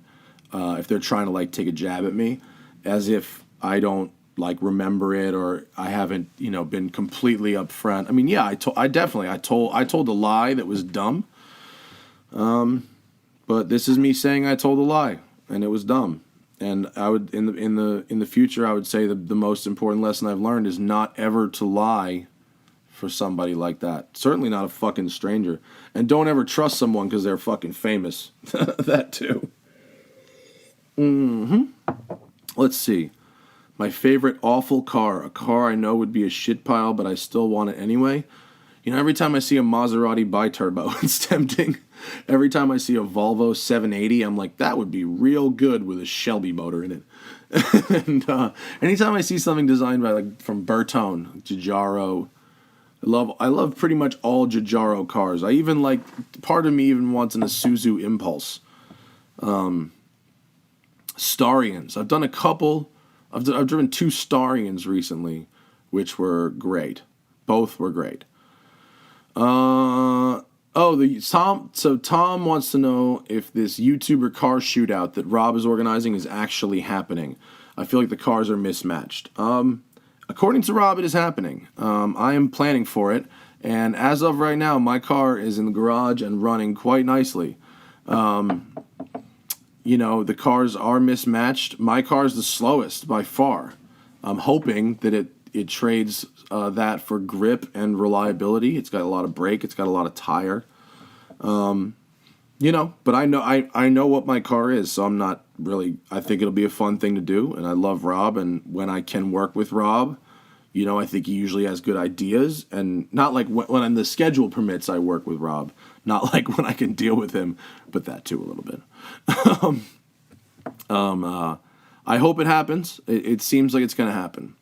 if they're trying to, like, take a jab at me, as if I don't, like, remember it or I haven't, been completely upfront. I mean, yeah, I told a lie that was dumb. But this is me saying I told a lie and it was dumb. And I would, in the future, I would say the most important lesson I've learned is not ever to lie for somebody like that. Certainly not a fucking stranger. And don't ever trust someone because they're fucking famous. That too. Let's see. My favorite awful car. A car I know would be a shit pile, but I still want it anyway. Every time I see a Maserati bi-turbo, it's tempting. Every time I see a Volvo 780, I'm like, that would be real good with a Shelby motor in it. And anytime I see something designed by, like, from Bertone, Giugiaro, I love pretty much all Giugiaro cars. I even part of me even wants an Isuzu Impulse. Starions. I've done a couple. I've driven 2 Starions recently, which were great. Both were great. Tom wants to know if this YouTuber car shootout that Rob is organizing is actually happening. I feel like the cars are mismatched. According to Rob, it is happening. I am planning for it, and as of right now, my car is in the garage and running quite nicely. The cars are mismatched. My car is the slowest by far. I'm hoping that it trades that for grip and reliability. It's got a lot of brake. It's got a lot of tire. But I know what my car is, so I'm not really. I think it'll be a fun thing to do, and I love Rob. And when I can work with Rob, I think he usually has good ideas, and not like when the schedule permits, I work with Rob. Not like when I can deal with him, but that too a little bit. I hope it happens. It seems like it's going to happen.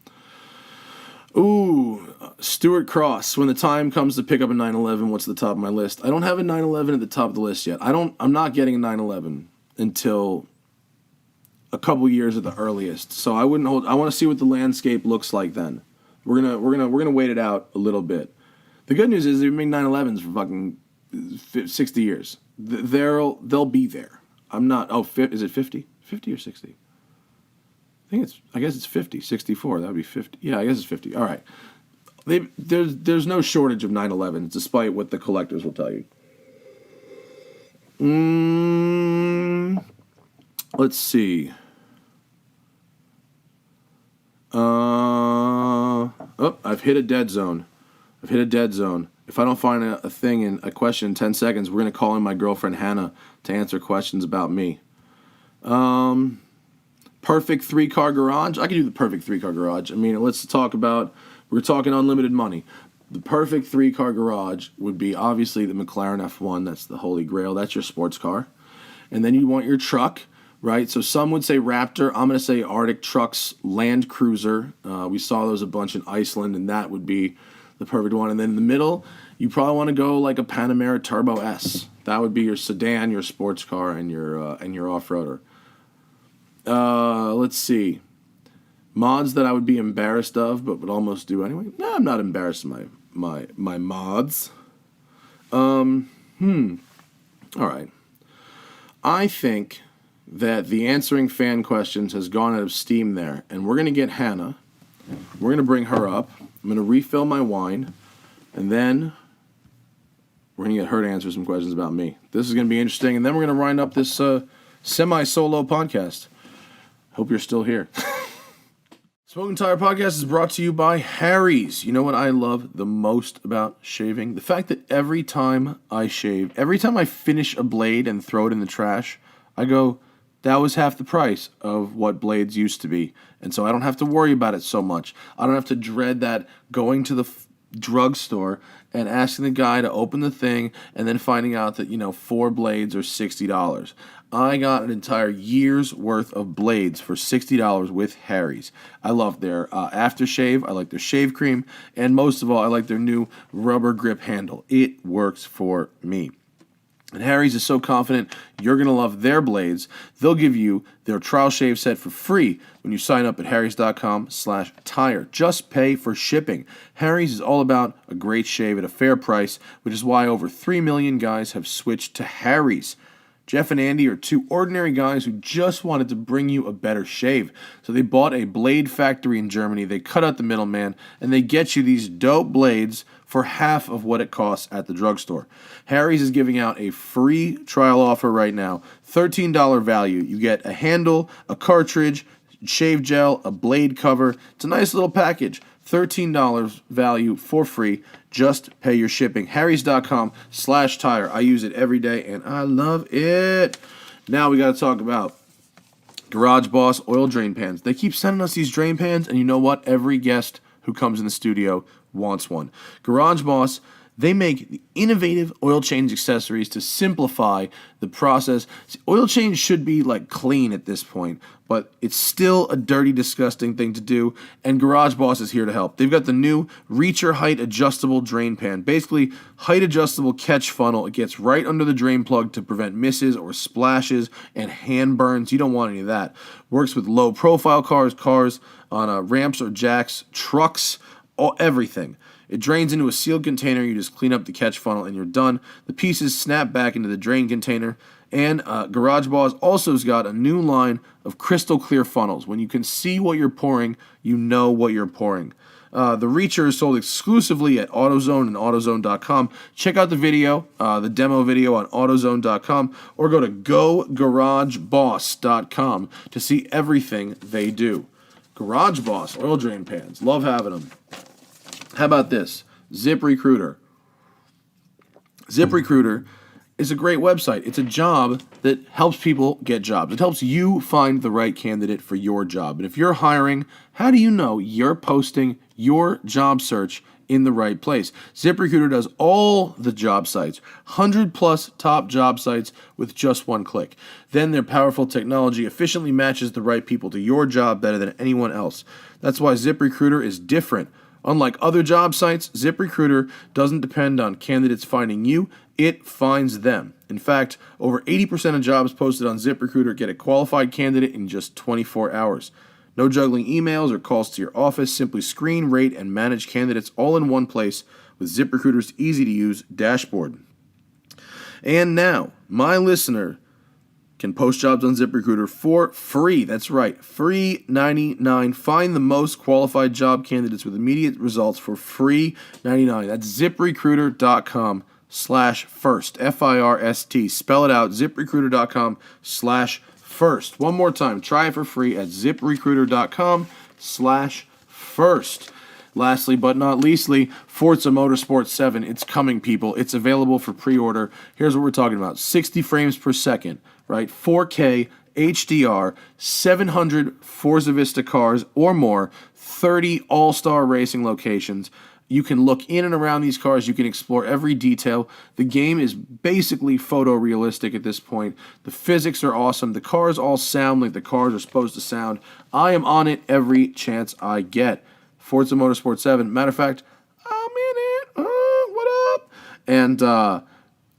Ooh, Stuart Cross. When the time comes to pick up a 911, what's at the top of my list? I don't have a 911 at the top of the list yet. I'm not getting a 911 until a couple years at the earliest. So I want to see what the landscape looks like then. We're gonna wait it out a little bit. The good news is they've made 911s for fucking 60 years. They'll be there. I'm not. Oh, is it 50? 50 or 60? I guess it's 50, 64. That would be 50. Yeah, I guess it's 50. All right. There's no shortage of 911s, despite what the collectors will tell you. Let's see. I've hit a dead zone. If I don't find a question in 10 seconds, we're going to call in my girlfriend Hanna to answer questions about me. Perfect 3-car garage. I can do the perfect 3-car garage. I mean, let's talk about, we're talking unlimited money. The perfect 3-car garage would be obviously the McLaren F1. That's the holy grail. That's your sports car. And then you want your truck, right? So some would say Raptor. I'm going to say Arctic Trucks Land Cruiser. We saw those a bunch in Iceland, and that would be the perfect one. And then in the middle, you probably want to go like a Panamera Turbo S. That would be your sedan, your sports car, and your off-roader. Let's see. Mods that I would be embarrassed of, but would almost do anyway. No, I'm not embarrassed of my mods. All right. I think that the answering fan questions has gone out of steam there, and we're going to get Hanna. We're going to bring her up. I'm going to refill my wine, and then we're going to get her to answer some questions about me. This is going to be interesting, and then we're going to wind up this semi-solo podcast. Hope you're still here. Smoking Tire Podcast is brought to you by Harry's. You know what I love the most about shaving? The fact that every time I shave, every time I finish a blade and throw it in the trash, I go, that was half the price of what blades used to be. And so I don't have to worry about it so much. I don't have to dread that going to the drugstore and asking the guy to open the thing and then finding out that, 4 blades are $60. I got an entire year's worth of blades for $60 with Harry's. I love their aftershave. I like their shave cream. And most of all, I like their new rubber grip handle. It works for me. And Harry's is so confident you're going to love their blades, they'll give you their trial shave set for free when you sign up at harrys.com/tire. Just pay for shipping. Harry's is all about a great shave at a fair price, which is why over 3 million guys have switched to Harry's. Jeff and Andy are 2 ordinary guys who just wanted to bring you a better shave. So they bought a blade factory in Germany, they cut out the middleman, and they get you these dope blades for half of what it costs at the drugstore. Harry's is giving out a free trial offer right now, $13 value. You get a handle, a cartridge, shave gel, a blade cover. It's a nice little package. $13 value for free. Just pay your shipping. Harrys.com/tire. I use it every day and I love it. Now we got to talk about Garage Boss oil drain pans. They keep sending us these drain pans, and you know what? Every guest who comes in the studio wants one. Garage Boss, they make the innovative oil change accessories to simplify the process. See, oil change should be clean at this point, but it's still a dirty, disgusting thing to do, and Garage Boss is here to help. They've got the new Reacher Height Adjustable Drain Pan. Basically, height adjustable catch funnel. It gets right under the drain plug to prevent misses or splashes and hand burns. You don't want any of that. Works with low profile cars on ramps or jacks, trucks, everything. It drains into a sealed container. You just clean up the catch funnel and you're done. The pieces snap back into the drain container. And Garage Boss also has got a new line of crystal clear funnels. When you can see what you're pouring, you know what you're pouring. The Reacher is sold exclusively at AutoZone and AutoZone.com. Check out the video, the demo video on AutoZone.com, or go to GoGarageBoss.com to see everything they do. Garage Boss oil drain pans. Love having them. How about this? ZipRecruiter. ZipRecruiter is a great website. It's a job that helps people get jobs. It helps you find the right candidate for your job. And if you're hiring, how do you know you're posting your job search in the right place? ZipRecruiter does all the job sites, 100+ top job sites with just one click. Then their powerful technology efficiently matches the right people to your job better than anyone else. That's why ZipRecruiter is different. Unlike other job sites, ZipRecruiter doesn't depend on candidates finding you, it finds them. In fact, over 80% of jobs posted on ZipRecruiter get a qualified candidate in just 24 hours. No juggling emails or calls to your office, simply screen, rate, and manage candidates all in one place with ZipRecruiter's easy-to-use dashboard. And now, my listener can post jobs on ZipRecruiter for free. That's right, free $99. Find the most qualified job candidates with immediate results for free $99. That's ZipRecruiter.com/first. FIRST. Spell it out, ZipRecruiter.com/first. One more time, try it for free at ZipRecruiter.com/first. Lastly, but not leastly, Forza Motorsport 7. It's coming, people. It's available for pre-order. Here's what we're talking about. 60 frames per second, right? 4K, HDR, 700 Forza Vista cars or more, 30 all-star racing locations. You can look in and around these cars. You can explore every detail. The game is basically photorealistic at this point. The physics are awesome. The cars all sound like the cars are supposed to sound. I am on it every chance I get. Forza Motorsport 7. Matter of fact, I'm in it. What up? And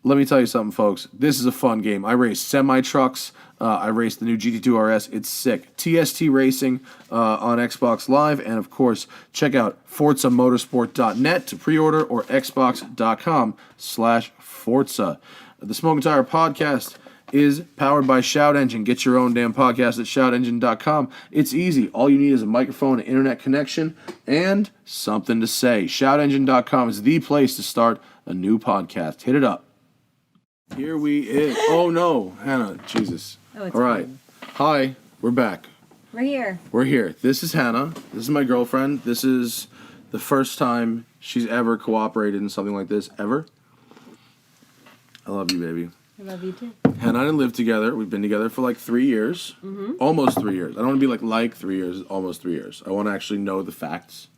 let me tell you something, folks. This is a fun game. I race semi-trucks. I race the new GT2 RS. It's sick. TST Racing on Xbox Live. And, of course, check out ForzaMotorsport.net to pre-order or Xbox.com/Forza. The Smoking Tire Podcast is powered by Shout Engine. Get your own damn podcast at shoutengine.com. It's easy. All you need is a microphone, an internet connection, and something to say. Shoutengine.com is the place to start a new podcast. Hit it up. Here we is. Oh no, Hannah, Jesus. Oh, it's all right. fine. Hi, we're back. We're here. We're here. This is Hanna. This is my girlfriend. This is the first time she's ever cooperated in something like this, ever. I love you, baby. I love you too. Hannah and I live together. We've been together for like 3 years. Mm-hmm. Almost 3 years. I don't want to be like 3 years, almost 3 years. I want to actually know the facts.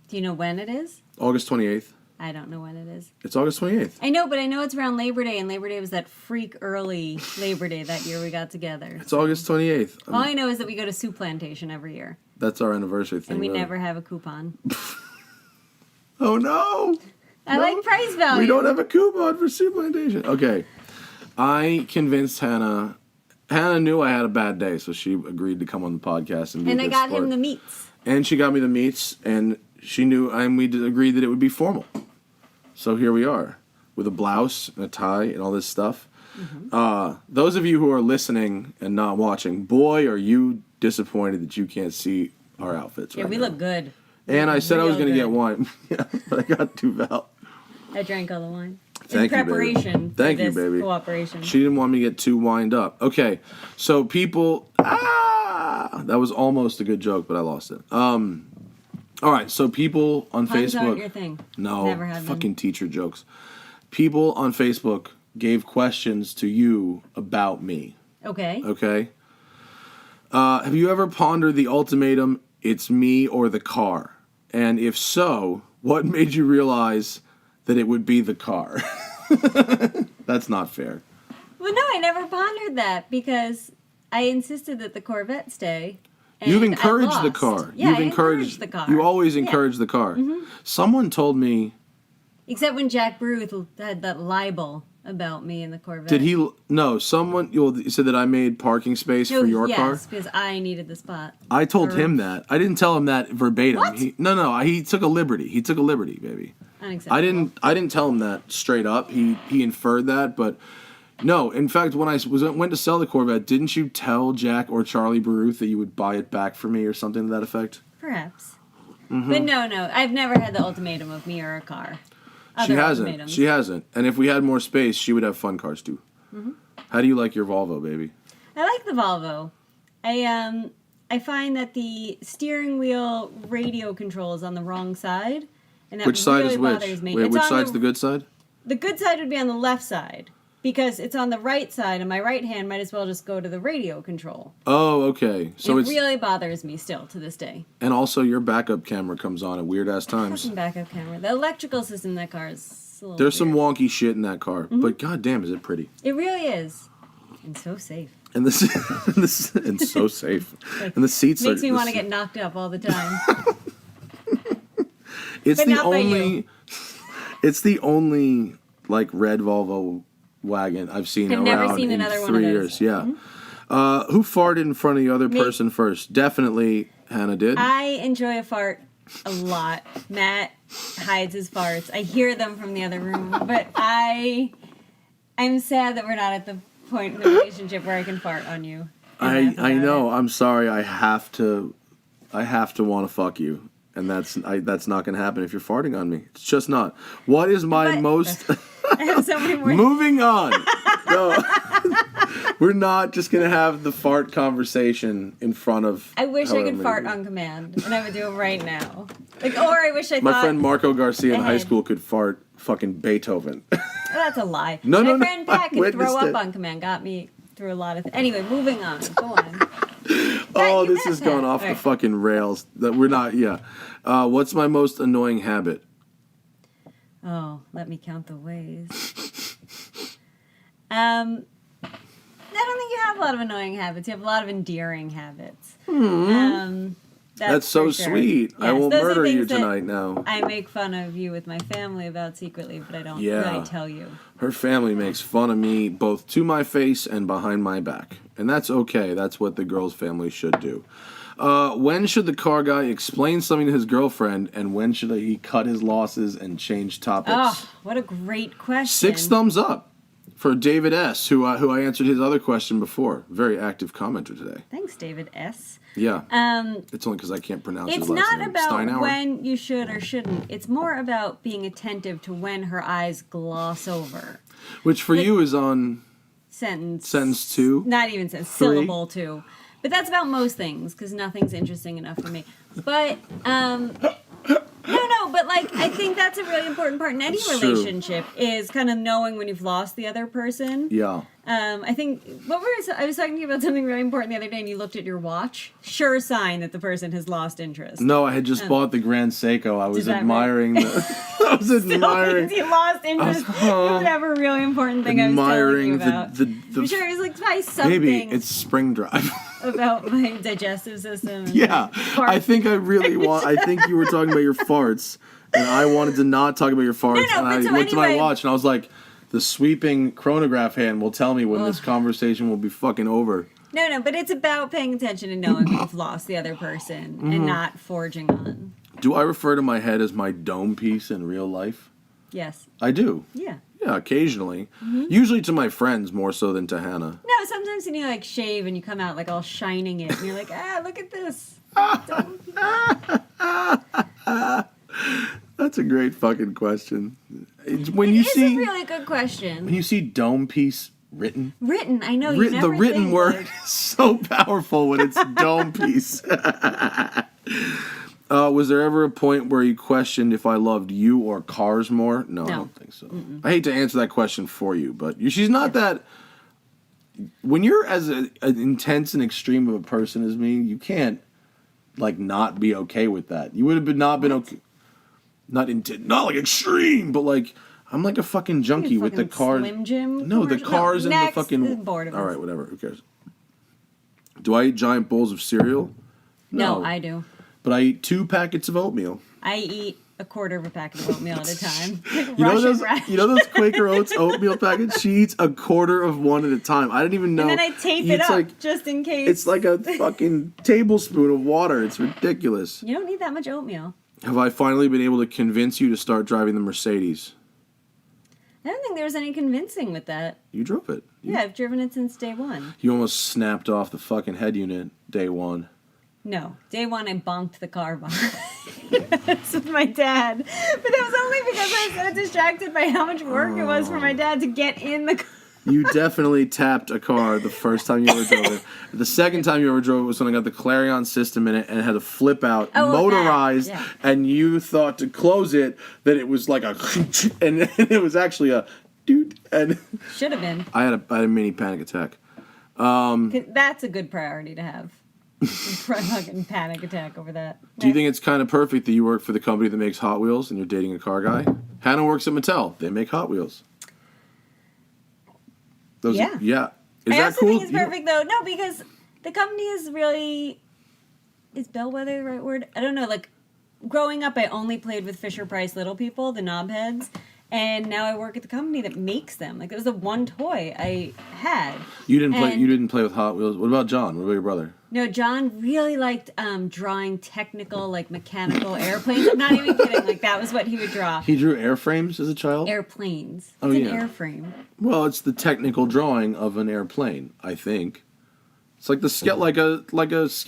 Do you know when it is? August 28th. I don't know when it is. It's August 28th. I know, but I know it's around Labor Day, and Labor Day was that freak early Labor Day that year we got together. It's August 28th. All I know is that we go to Soup Plantation every year. That's our anniversary thing. And we really. never have a coupon. Oh, no. I like price value. We don't have a coupon for Soup Plantation. Okay. I convinced Hannah. Hannah knew I had a bad day, so she agreed to come on the podcast. And I got him the meats. And she got me the meats, and she knew, and we agreed that it would be formal. So here we are, with a blouse and a tie and all this stuff. Mm-hmm. Those of you who are listening and not watching, boy, are you disappointed that you can't see our outfits right now. Yeah, we look good. And I said I was going to good. get wine, yeah, but I got Duvel. I drank all the wine. Thank you, baby. In preparation for Thank you, this baby. cooperation. She didn't want me to get too wind up. Okay, so people... that was almost a good joke, but I lost it. All right, so people on Puns Facebook... aren't your thing. No, Never had fucking teacher jokes. People on Facebook gave questions to you about me. Okay. Okay? Have you ever pondered the ultimatum, it's me or the car? And if so, what made you realize that it would be the car? That's not fair. Well, no, I never pondered that because I insisted that the Corvette stay. And You've encouraged the I lost. car. Yeah, You've I encouraged the car. You always encourage the car. Mm-hmm. Someone told me... Except when Jack Bruce had that libel about me in the Corvette. Did he... No, someone... You said that I made parking space for your car? Yes, because I needed the spot. I told him that. I didn't tell him that verbatim. What? He took a liberty. He took a liberty, baby. Unacceptable. I didn't tell him that straight up. He inferred that, but... No, in fact, when I went to sell the Corvette, didn't you tell Jack or Charlie Baruth that you would buy it back for me or something to that effect? Perhaps. Mm-hmm. But no, I've never had the ultimatum of me or a car. She hasn't. She hasn't. And if we had more space, she would have fun cars too. Mm-hmm. How do you like your Volvo, baby? I like the Volvo. I find that the steering wheel radio control is on the wrong side, and that Which side really is which? bothers me. Wait, which side's the good side? The good side would be on the left side. Because it's on the right side, and my right hand might as well just go to the radio control. Oh, okay. So it really bothers me still to this day. And also, your backup camera comes on at weird-ass times. Fucking backup camera. The electrical system in that car is a little There's some weird. wonky shit in that car, but goddamn, is it pretty. It really is. And so safe. And and so safe. And the seats Makes me want to get knocked up all the time. It's But the not by only... you. It's the only, like, red Volvo wagon I've seen I've around never seen in another 3 one of years. those. Yeah. Mm-hmm. Who farted in front of the other Me. person first? Definitely Hannah did. I enjoy a fart a lot. Matt hides his farts. I hear them from the other room, but I'm sad that we're not at the point in the relationship where I can fart on you. I know. I'm sorry. I have to want to fuck you. And that's not going to happen if you're farting on me. It's just not. What is my But- most... I have so many more. Moving on. No. We're not just going to have the fart conversation in front of... I wish I however could many fart people. on command, and I would do it right now. Like, or I wish I My thought... friend Marco Garcia in high ahead. school could fart fucking Beethoven. That's a lie. No, My no, friend I Pat could witnessed throw up it. on command. Got me through a lot of... Anyway, moving on. Go on. Oh, you this met is going Pat. off All the right. fucking rails. That we're not... Yeah. What's my most annoying habit? Oh, let me count the ways. I don't think you have a lot of annoying habits. You have a lot of endearing habits. That's so for sure. sweet. I Yes, will those are murder you things that tonight now. I make fun of you with my family about secretly, but I don't Yeah. really tell you. Her family makes fun of me both to my face and behind my back. And that's okay. That's what the girl's family should do. When should the car guy explain something to his girlfriend, and when should he cut his losses and change topics? Oh, what a great question. 6 thumbs up. For David S., who I answered his other question before. Very active commenter today. Thanks, David S. Yeah. It's only because I can't pronounce his It's last not name. about Steinauer? when you should or shouldn't. It's more about being attentive to when her eyes gloss over. Which for you is on Sentence 2? Not even sentence. 3? Syllable 2. But that's about most things, because nothing's interesting enough for me. But, no, but, like, I think that's a really important part in any That's true. relationship, is kind of knowing when you've lost the other person. Yeah. I think, I was talking to you about something really important the other day, and you looked at your watch. Sure sign that the person has lost interest. No, I had just bought the Grand Seiko. I was that admiring the... I was admiring... You lost interest in whatever really important thing I was telling you about. the I'm sure it was like by something Baby, it's spring drive. about my digestive system. And Yeah, fart. I think I think you were talking about your farts, and I wanted to not talk about your farts, No, and I but so looked at my anyway- watch, and I was like, the sweeping chronograph hand will tell me when this conversation will be fucking over. No, but it's about paying attention and knowing when you've lost the other person and not forging on. Do I refer to my head as my dome piece in real life? Yes. I do. Yeah. Yeah, occasionally. Usually to my friends more so than to Hannah. No, sometimes when you like shave and you come out like all shining it and you're like, look at this. That's a great fucking question. When you It's see a really good question. when you see dome piece written, Written, I know you never the written think, word like- is so powerful when it's dome piece. Was there ever a point where you questioned if I loved you or cars more? No, I No. don't think so. I hate to answer that question for you, but she's not that. When you're as an intense and extreme of a person as me, you can't like not be okay with that. You would have not been okay. Not like extreme, but like I'm like a fucking junkie You with the fucking cars. Slim Jim No, the commercial? cars and the Next, fucking. this is bored of All us. right, whatever. Who cares? Do I eat giant bowls of cereal? No, I do. But I eat 2 packets of oatmeal. I eat a quarter of a packet of oatmeal at a time. Like You know Russian those? ration. You know those Quaker Oats oatmeal packets? She eats a quarter of one at a time. I didn't even know. And then I tape it It's up like just in case. it's like a fucking tablespoon of water. It's ridiculous. You don't need that much oatmeal. Have I finally been able to convince you to start driving the Mercedes? I don't think there was any convincing with that. You drove it. Yeah, I've driven it since day one. You almost snapped off the fucking head unit day 1. No, day one I bonked the car behind. That's with my dad. But that was only because I was so distracted by how much work it was for my dad to get in the car. You definitely tapped a car the first time you ever drove it. The second time you ever drove it was when I got the Clarion system in it and it had a flip out, Oh, motorized, that, yeah. and you thought to close it that it was like a, and it was actually a, dude, and Should have been. I had a mini panic attack. That's a good priority to have. Fucking panic attack over that. Do you think it's kind of perfect that you work for the company that makes Hot Wheels and you're dating a car guy? Hannah works at Mattel. They make Hot Wheels. Yeah. Yeah. Is I that also cool? think it's perfect though. No, because the company is really, is bellwether the right word? I don't know. Like growing up, I only played with Fisher Price Little People, the knobheads, and now I work at the company that makes them. Like it was the one toy I had. You didn't play. And- You didn't play with Hot Wheels. What about John? What about your brother? No, John really liked drawing technical, like mechanical airplanes. I'm not even kidding. Like that was what he would draw. He drew airframes as a child. Airplanes. It's Oh, an yeah. airframe. Well, it's the technical drawing of an airplane. I think it's like the like a Well, I guess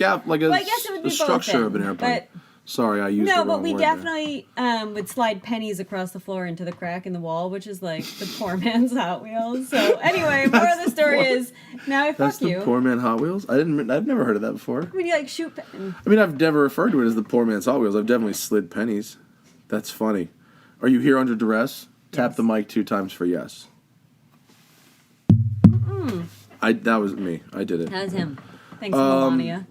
it would be the structure both of an then, airplane. but- Sorry, I used the No, wrong but we word there. definitely would slide pennies across the floor into the crack in the wall, which is like the poor man's Hot Wheels. So anyway, more of the story is now I That's fuck the you. poor man Hot Wheels. I've never heard of that before. When you like shoot, I mean, I've never referred to it as the poor man's Hot Wheels. I've definitely slid pennies. That's funny. Are you here under duress? Tap Yes. the mic 2 times for yes. That was me. I did it. that was him. Thanks, Melania.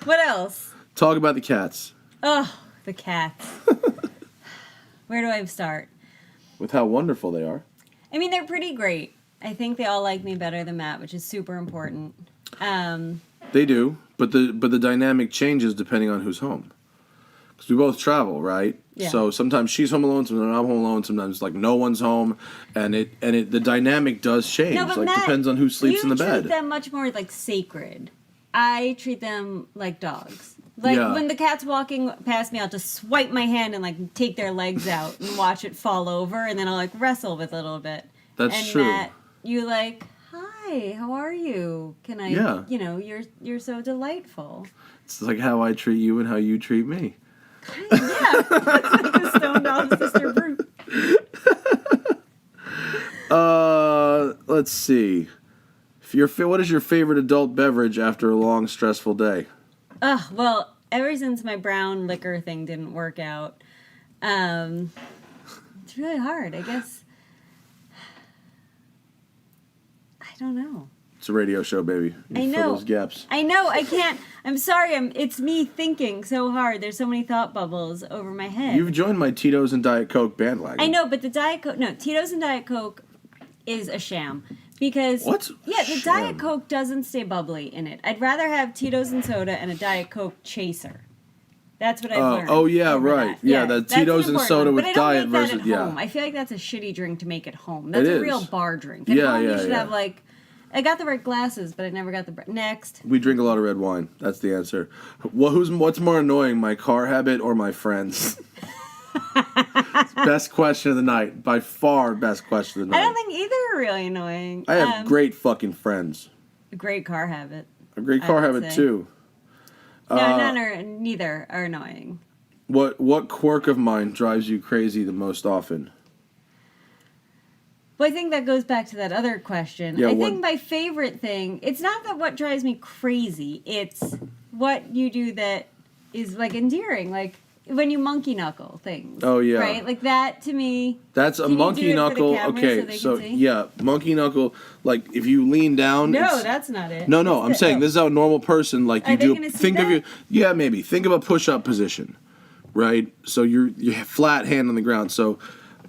What else? Talk about the cats. Oh, the cats. Where do I start? With how wonderful they are. I mean, they're pretty great. I think they all like me better than Matt, which is super important. They do, but the dynamic changes depending on who's home. Because we both travel, right? Yeah. So sometimes she's home alone, sometimes I'm home alone, sometimes like no one's home, and the dynamic does change. No, but like Matt, depends on who sleeps in the You bed. treat them much more like sacred. I treat them like dogs. Like, Yeah. when the cat's walking past me, I'll just swipe my hand and, like, take their legs out and watch it fall over, and then I'll, like, wrestle with it a little bit. That's and true. Matt, you, like, hi, how are you? Can I, Yeah. you know, you're so delightful. It's like how I treat you and how you treat me. Yeah, it's like the Stone Doll Sister Brute. Let's see. What is your favorite adult beverage after a long, stressful day? Well, ever since my brown liquor thing didn't work out, it's really hard. I guess. I don't know. It's a radio show, baby. You I know. Fill those gaps. I know. I can't. I'm sorry. It's me thinking so hard. There's so many thought bubbles over my head. You've joined my Tito's and Diet Coke bandwagon. I know, but the Diet Coke. No, Tito's and Diet Coke is a sham. Because What? Yeah, the Sham. Diet Coke doesn't stay bubbly in it. I'd rather have Tito's and soda and a Diet Coke chaser. That's what I've learned. Oh yeah, over right. that. Yeah, the that's Tito's an and important soda one. with But I don't diet make that versus at home. I feel like that's a shitty drink to make at home. That's It a is. real bar drink. At Yeah, home, you yeah, should yeah. have like. I got the right glasses, but I never got the next. We drink a lot of red wine. That's the answer. What's more annoying, my car habit or my friends? Best question of the night. By far, best question of the night. I don't think either are really annoying. I have great fucking friends. A great car habit. A great I car would habit say. too. No, neither are annoying. What quirk of mine drives you crazy the most often? Well, I think that goes back to that other question. Yeah, I think my favorite thing, it's not that what drives me crazy, it's what you do that is, like, endearing. Like, when you monkey knuckle things. Oh, yeah. Right? Like, that, to me... That's a Can you monkey do it for the knuckle. camera Okay, so they so can see? yeah, monkey knuckle. Like if you lean down. No, it's- that's not it. No, It's I'm saying this is how a normal person like you Are they do. gonna see Think of that? your maybe think of a push-up position, right? So you're flat hand on the ground. So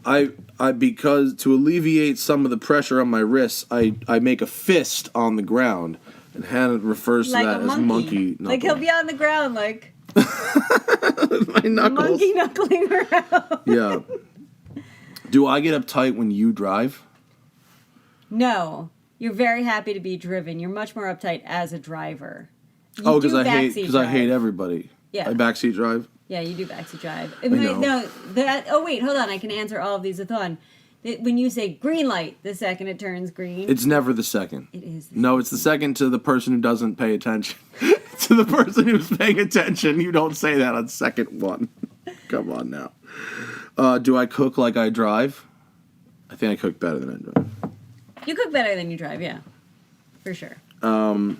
I because to alleviate some of the pressure on my wrists, I make a fist on the ground, and Hannah refers to like that a as monkey knuckle. Like, he'll be on the ground, like, my knuckles. monkey knuckling around. Yeah. Do I get uptight when you drive? No. You're very happy to be driven. You're much more uptight as a driver. You Oh, because do I backseat hate drive. everybody. Yeah. I backseat drive. Yeah, you do backseat drive. know. Oh, wait, hold on. I can answer all of these with one. When you say green light, the second it turns green. It's never the second. It is. No, it's the second to the person who doesn't pay attention. To the person who's paying attention, you don't say that on second one. Come on now. Do I cook like I drive? I think I cook better than I drive. You cook better than you drive, yeah. For sure. What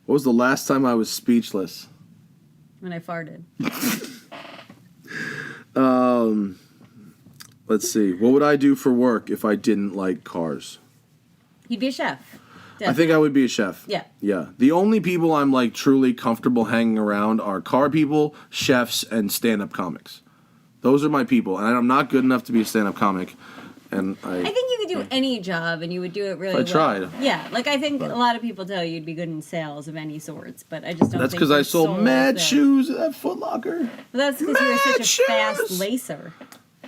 was the last time I was speechless? When I farted. Let's see. What would I do for work if I didn't like cars? You'd be a chef. I think I would be a chef. Yeah. Yeah. The only people I'm like truly comfortable hanging around are car people, chefs, and stand-up comics. Those are my people, and I'm not good enough to be a stand-up comic. And I think you could do any job and you would do it really If I well. tried. Yeah, like I think a lot of people tell you you'd be good in sales of any sorts, but I just don't that's think because I your sold soul mad is there. shoes at Foot Locker. Well, that's because you were such a Shoes! fast lacer.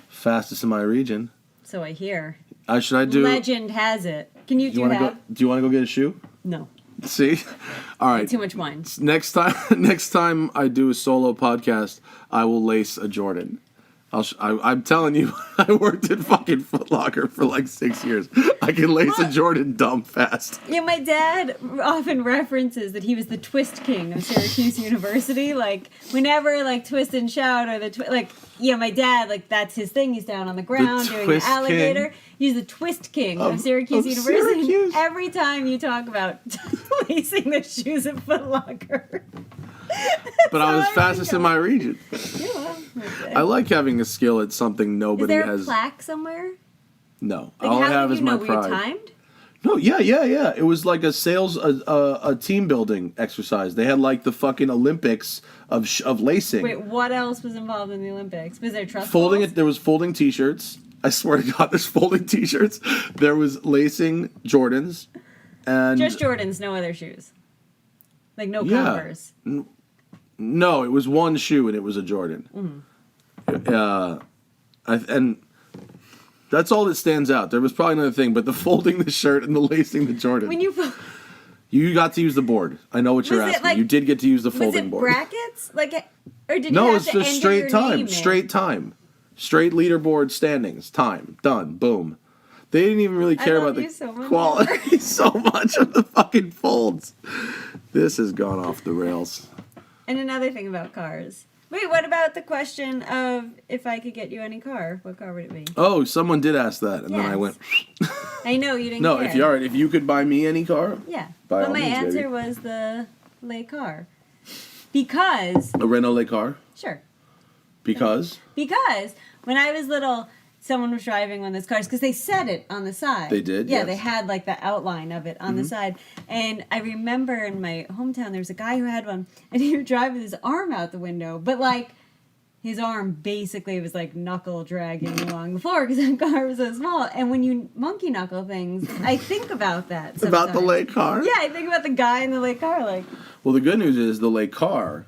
Fastest in my region. So I hear. Should I do? Legend has it. Can you Do do you want to that? go? Do you want to go get a shoe? No. See, all right. Too much wine. Next time I do a solo podcast, I will lace a Jordan. I'm telling you, I worked at fucking Foot Locker for like 6 years. I can lace a Jordan dumb fast. Yeah, my dad often references that he was the twist king of Syracuse University. Like, whenever, like, twist and shout or my dad, like, that's his thing. He's down on the ground doing the twist alligator. king? He's the twist king of Syracuse of University. Syracuse? Every time you talk about lacing the shoes at Foot Locker. But I was how I fastest in my region. Yeah, well, okay. I like having a skill at something Is nobody there a has. plaque somewhere? No, Like, all I how have would is you know? my Were you pride. timed? No, yeah. It was like a team building exercise. They had like the fucking Olympics of lacing. Wait, what else was involved in the Olympics? Was there trust Folding balls? it. There was folding T-shirts. I swear to God, there's folding T-shirts. There was lacing Jordans, and Just Jordans, no other shoes. Like no Yeah. Converse. no, it was one shoe and it was a Jordan. And that's all that stands out. There was probably another thing, but the folding the shirt and the lacing the Jordan. When you You got to use the board. I know what you're Was it, asking. like- You did get to use the Was folding it board. brackets? Or did you No, have it's to just enter straight your time. name in? Straight time. Straight leaderboard standings. Time. Done. Boom. They didn't even really care love about you the so much quality so much of the fucking folds. This has gone off the rails. And another thing about cars. Wait, what about the question of if I could get you any car? What car would it be? Oh, someone did ask that, and then I Yes. went. I know you didn't No, care. if you could buy me any car, Yeah. By But all my means, answer baby. was the Le car. Because, a Renault Le car, sure. because Because when I was little, someone was driving one of those cars because they said it on the side. They did, Yeah, yes. they had like the outline of it on the side. And I remember in my hometown there was a guy who had one, and he would drive with his arm out the window, but like his arm basically was like knuckle dragging along the floor because that car was so small. And when you monkey knuckle things, I think about that. about the sometimes. Le car. Yeah, I think about the guy in the Le car, like, Well, the good news is the Le car.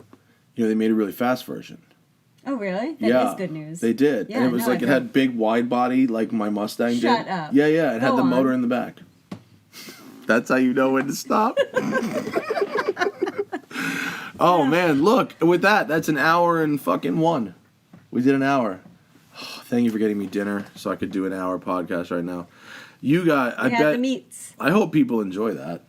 They made a really fast version. oh really? That is good news. They did, Yeah, and it was no, like I it had big wide body like my Mustang did. Shut up. Yeah, yeah. It had Go the motor on. in the back. That's how you know when to stop. Oh man, look! With that's an hour and fucking one. We did an hour. Oh, thank you for getting me dinner so I could do an hour podcast right now. You got. I We had the bet. meats. I hope people enjoy that.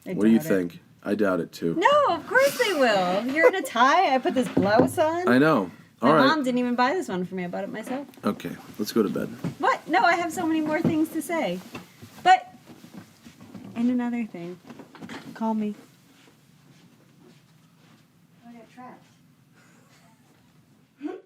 I What do you doubt it. think? I doubt it too. No, of course they will. You're in a tie. I put this blouse on. I know. My All right. mom didn't even buy this one for me. I bought it myself. Okay, let's go to bed. What? No, I have so many more things to say. But, and another thing. Call me. I got trapped.